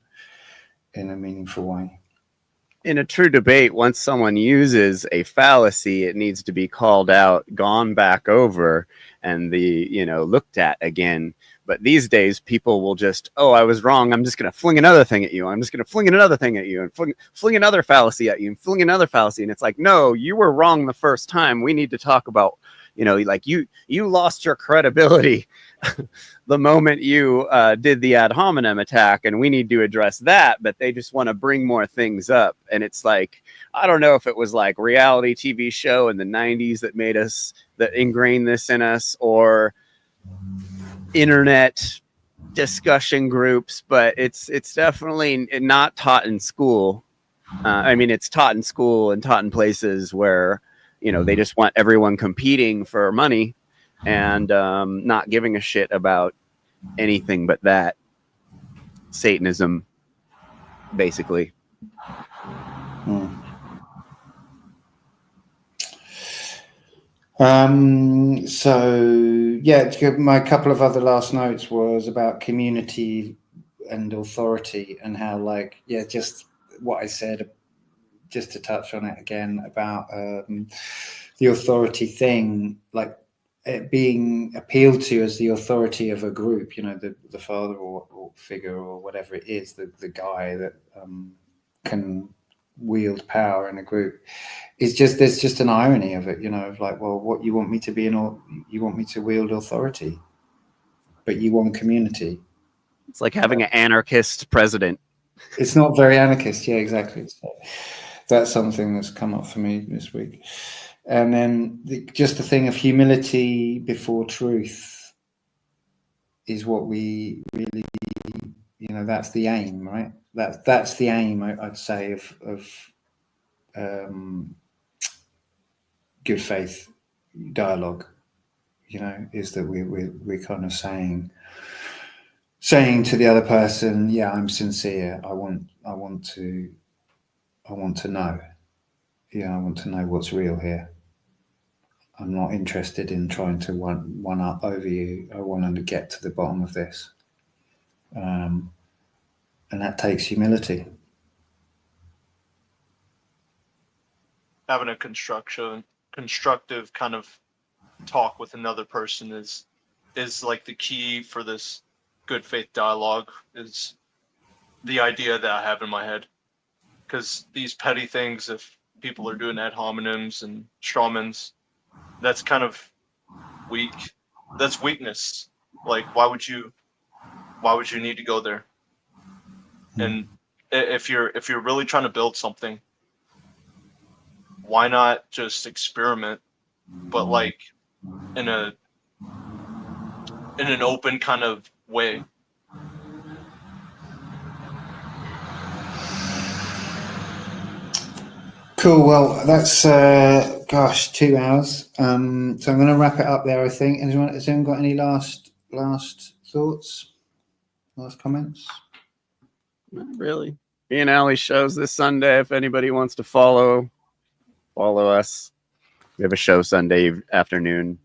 in a meaningful way. in a true debate, once someone uses a fallacy, it needs to be called out, gone back over, and looked at again. But these days, people will just, oh, I was wrong. I'm just going to fling another thing at you. I'm just going to fling another thing at you and fling another fallacy at you and fling another fallacy. And it's like, no, you were wrong the first time. We need to talk about, like you lost your credibility the moment you did the ad hominem attack, and we need to address that. But they just want to bring more things up. And it's like, I don't know if it was like reality TV show in the 90s that ingrained this in us, or internet discussion groups, but it's definitely not taught in school. It's taught in school and taught in places where they just want everyone competing for money and not giving a shit about anything but that. Satanism, basically. So yeah, my couple of other last notes was about community and authority, and how, like, just what I said, just to touch on it again about the authority thing, like it being appealed to as the authority of a group, the father or figure or whatever it is, the guy that can wield power in a group. It's just, there's just an irony of it, of like, well, what you want me to be you want me to wield authority, but you want community. It's like having an anarchist president. It's not very anarchist. Yeah, exactly. So that's something that's come up for me this week. And then just the thing of humility before truth is what we really, that's the aim, right? That's the aim, I'd say, of good faith dialogue. Is that we're kind of saying to the other person, yeah, I'm sincere. I want to know. Yeah, I want to know what's real here. I'm not interested in trying to one up over you. I want to get to the bottom of this. And that takes humility. Having a constructive kind of talk with another person is like the key for this good faith dialogue, is the idea that I have in my head. Because these petty things, if people are doing ad hominems and strawmans, that's kind of weak. That's weakness. Like, why would you need to go there? And if you're really trying to build something, why not just experiment, but like in an open kind of way? Cool. Well, that's 2 hours. So I'm going to wrap it up there, I think. Has anyone got any last thoughts? Last comments? Not really. Me and Allie shows this Sunday. If anybody wants to follow us. We have a show Sunday afternoon,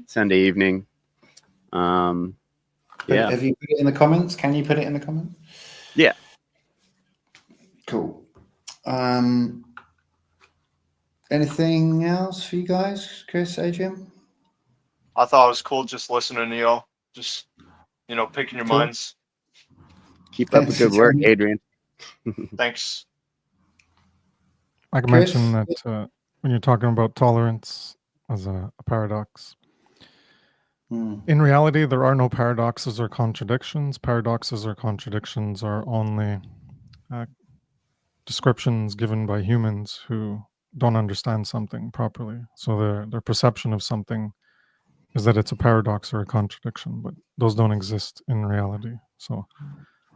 Sunday evening. Yeah. Have you put it in the comments? Can you put it in the comments? Yeah. Cool. Anything else for you guys, Chris, Adrian? I thought it was cool just listening to y'all, just picking your minds. Keep up the good work, Adrian. Thanks. I can mention that when you're talking about tolerance as a paradox, in reality, there are no paradoxes or contradictions. Paradoxes or contradictions are only descriptions given by humans who don't understand something properly. So their perception of something is that it's a paradox or a contradiction, but those don't exist in reality. So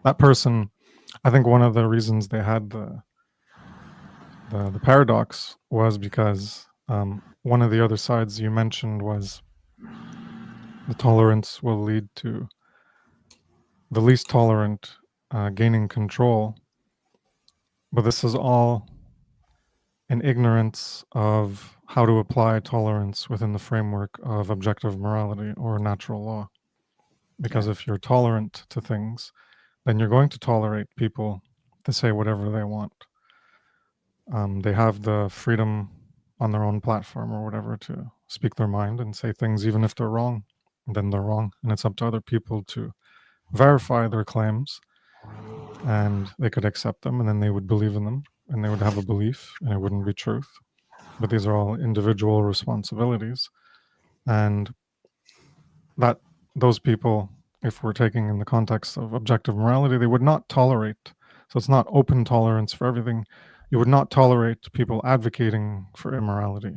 that person, I think one of the reasons they had the paradox was because one of the other sides you mentioned was the tolerance will lead to the least tolerant gaining control. But this is all in ignorance of how to apply tolerance within the framework of objective morality or natural law. Because if you're tolerant to things, then you're going to tolerate people to say whatever they want. They have the freedom on their own platform or whatever to speak their mind and say things even if they're wrong. Then they're wrong, and it's up to other people to verify their claims, and they could accept them, and then they would believe in them, and they would have a belief, and it wouldn't be truth. But these are all individual responsibilities, and that those people, if we're taking in the context of objective morality, they would not tolerate. So it's not open tolerance for everything. You would not tolerate people advocating for immorality.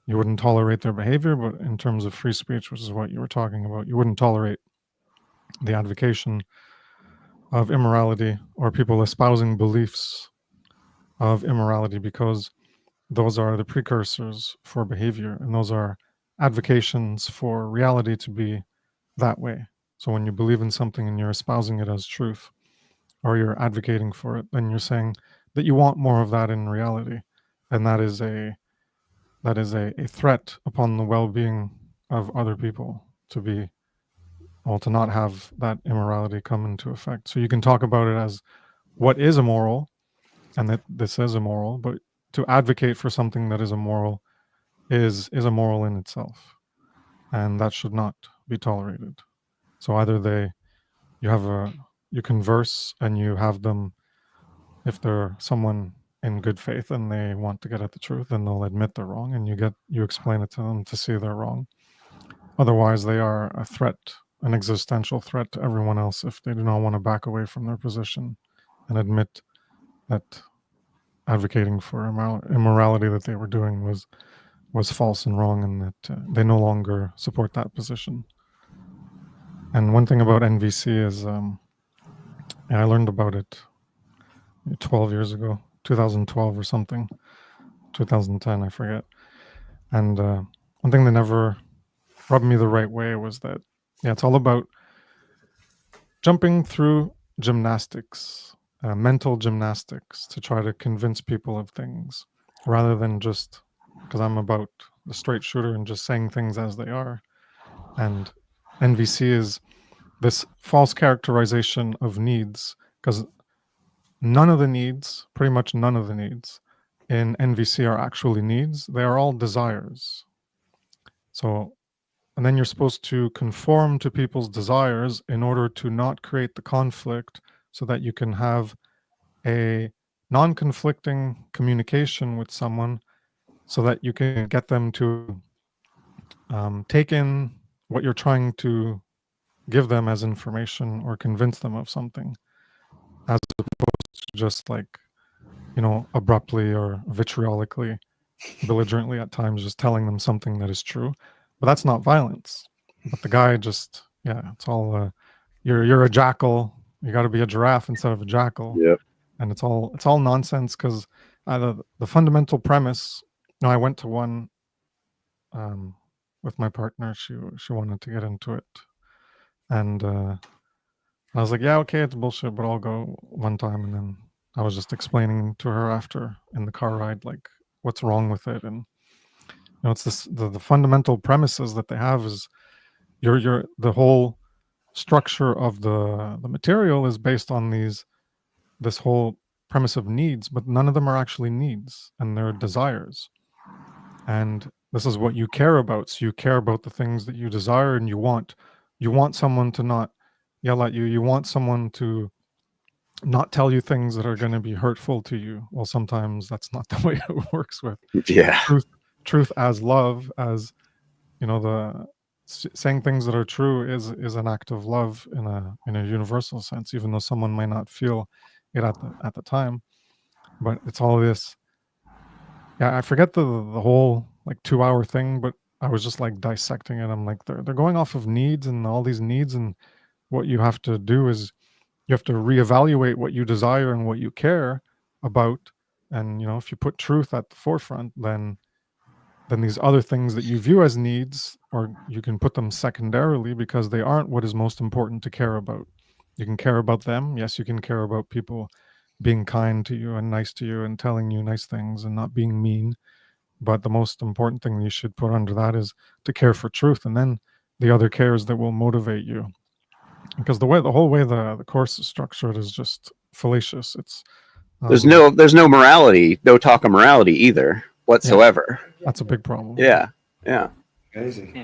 You wouldn't tolerate their behavior, but in terms of free speech, which is what you were talking about, you wouldn't tolerate the advocation of immorality or people espousing beliefs of immorality, because those are the precursors for behavior, and those are advocations for reality to be that way. So when you believe in something and you're espousing it as truth, or you're advocating for it, then you're saying that you want more of that in reality, and that is a threat upon the well-being of other people to be, well, to not have that immorality come into effect. So you can talk about it as what is immoral, and that this is immoral, but to advocate for something that is immoral is immoral in itself, and that should not be tolerated. So either you converse and you have them, if they're someone in good faith and they want to get at the truth, then they'll admit they're wrong, and you explain it to them to see they're wrong. Otherwise, they are a threat, an existential threat to everyone else if they do not want to back away from their position and admit that advocating for immorality that they were doing was false and wrong, and that they no longer support that position. And one thing about NVC is, I learned about it 12 years ago, 2012 or something, 2010, I forget. And one thing that never rubbed me the right way was that, it's all about jumping through gymnastics, mental gymnastics, to try to convince people of things, rather than just, because I'm about the straight shooter and just saying things as they are. And NVC is this false characterization of needs, because pretty much none of the needs in NVC are actually needs. They are all desires. So, and then you're supposed to conform to people's desires in order to not create the conflict, so that you can have a non-conflicting communication with someone, so that you can get them to take in what you're trying to give them as information or convince them of something, as opposed to just like, abruptly or vitriolically, belligerently at times, just telling them something that is true. But that's not violence. But the guy just, it's all, you're a jackal. You got to be a giraffe instead of a jackal. Yep. And it's all nonsense, because the fundamental premise. I went to one with my partner. She wanted to get into it, and I was like, yeah, okay, it's bullshit, but I'll go one time. And then I was just explaining to her after in the car ride, like, what's wrong with it. And it's the fundamental premises that they have is the whole structure of the material is based on this whole premise of needs, but none of them are actually needs, and they're desires. And this is what you care about. So you care about the things that you desire, and you want someone to not yell at you. You want someone to not tell you things that are going to be hurtful to you. Well, sometimes that's not the way it works with Yeah. truth as love, as saying things that are true is an act of love in a universal sense, even though someone might not feel it at the time. But it's all this. Yeah, I forget the whole like 2-hour thing, but I was just like dissecting it. I'm like, they're going off of needs and all these needs, and what you have to do is you have to reevaluate what you desire and what you care about. And if you put truth at the forefront, then these other things that you view as needs, or you can put them secondarily, because they aren't what is most important to care about. You can care about them. Yes, you can care about people being kind to you and nice to you and telling you nice things and not being mean. But the most important thing you should put under that is to care for truth, and then the other cares that will motivate you. Because the whole way the course is structured is just fallacious. It's There's no morality, no talk of morality either whatsoever. That's a big problem. Yeah. Crazy.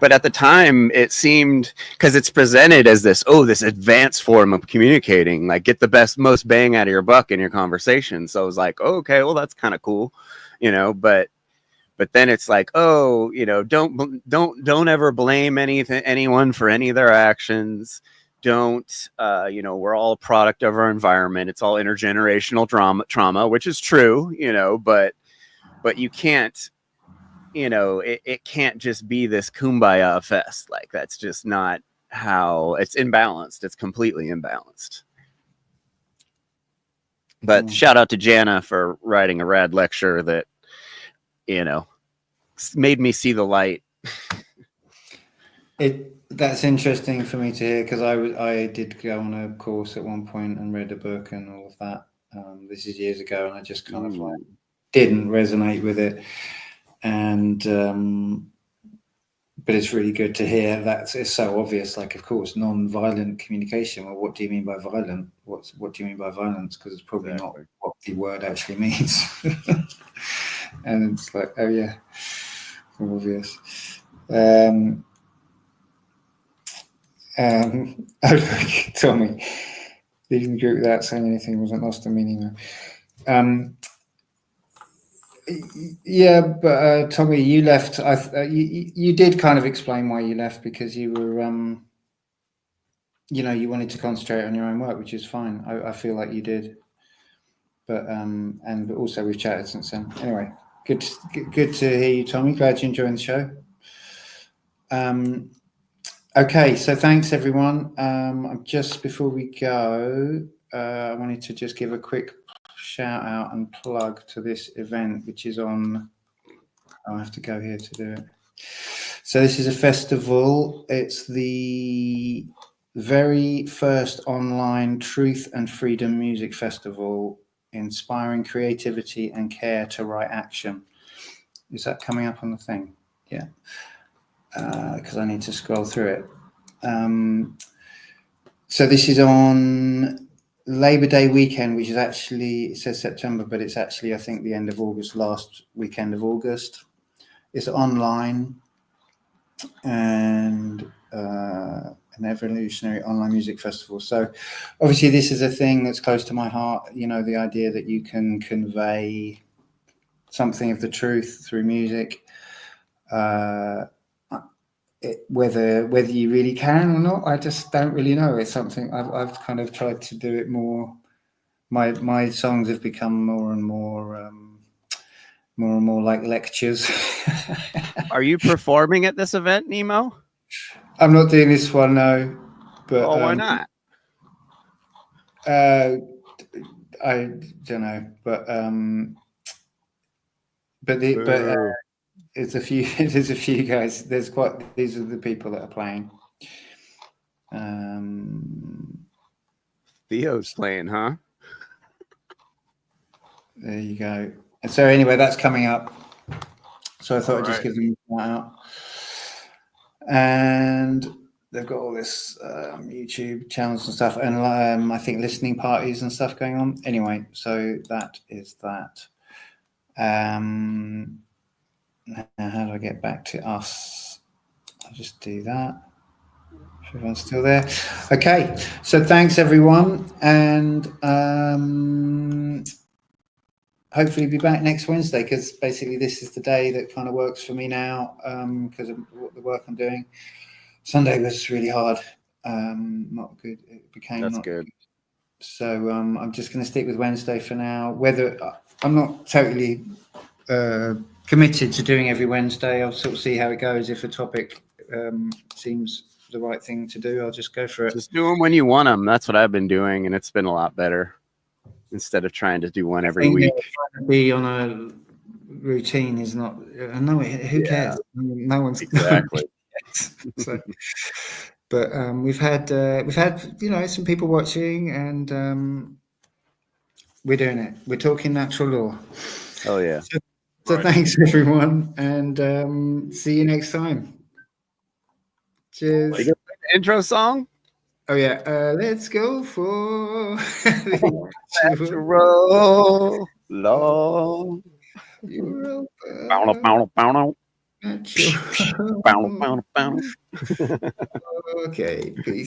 But at the time, it seemed, because it's presented as this advanced form of communicating, like get the most bang out of your buck in your conversation. So I was like, oh, okay, well, that's kind of cool, but then it's like, don't ever blame anyone for any of their actions. Don't, we're all a product of our environment. It's all intergenerational trauma, which is true, but you can't, it can't just be this kumbaya fest. Like, that's just not how it's imbalanced. It's completely imbalanced. But shout out to Jana for writing a rad lecture that, made me see the light. That's interesting for me to hear, because I did go on a course at one point and read a book and all of that. This is years ago, and I just kind of like didn't resonate with it. And but it's really good to hear that it's so obvious. Like, of course, non-violent communication. Well, what do you mean by violent? What do you mean by violence? Because it's probably not what the word actually means. And it's like, oh yeah, obvious. Tommy, leaving the group without saying anything wasn't lost in meaning. Yeah, but Tommy, you left. You did kind of explain why you left, because you were, you wanted to concentrate on your own work, which is fine. I feel like you did. But and also we've chatted since then. Anyway, good to hear you, Tommy. Glad you're enjoying the show. Okay, so thanks everyone. Just before we go, I wanted to just give a quick shout out and plug to this event, which is on. I have to go here to do it. So this is a festival. It's the very first online Truth and Freedom Music Festival, inspiring creativity and care to right action. Is that coming up on the thing? Yeah. Because I need to scroll through it. So this is on Labor Day weekend, which is actually, it says September, but it's actually, I think, the end of August, last weekend of August. It's online, and an evolutionary online music festival. So obviously this is a thing that's close to my heart, the idea that you can convey something of the truth through music. Whether you really can or not, I just don't really know. It's something I've kind of tried to do it more. My songs have become more and more like lectures. Are you performing at this event, Nemo? I'm not doing this one, no. But why not? I don't know, but it's a few. There's a few guys. These are the people that are playing. Theo's playing, huh? There you go. And so anyway, that's coming up. So I thought I'd just give them that out. And they've got all this YouTube channels and stuff, and I think listening parties and stuff going on. Anyway, so that is that. Now, how do I get back to us? I'll just do that. If everyone's still there. Okay, so thanks everyone, and hopefully be back next Wednesday, because basically this is the day that kind of works for me now, because of the work I'm doing. Sunday was really hard, not good. It became That's not good. So I'm just going to stick with Wednesday for now. Whether I'm not totally committed to doing every Wednesday, I'll sort of see how it goes. If a topic seems the right thing to do, I'll just go for it. Just do them when you want them. That's what I've been doing, and it's been a lot better instead of trying to do one every week. Trying to be on a routine is not. No, who cares? No one's exactly. So, but we've had some people watching, and we're doing it. We're talking natural law. Oh yeah. So thanks everyone, and see you next time. Cheers. The intro song. Oh yeah, let's go for Natural law. Europa. Bow, bow, bow, bow. Okay, peace.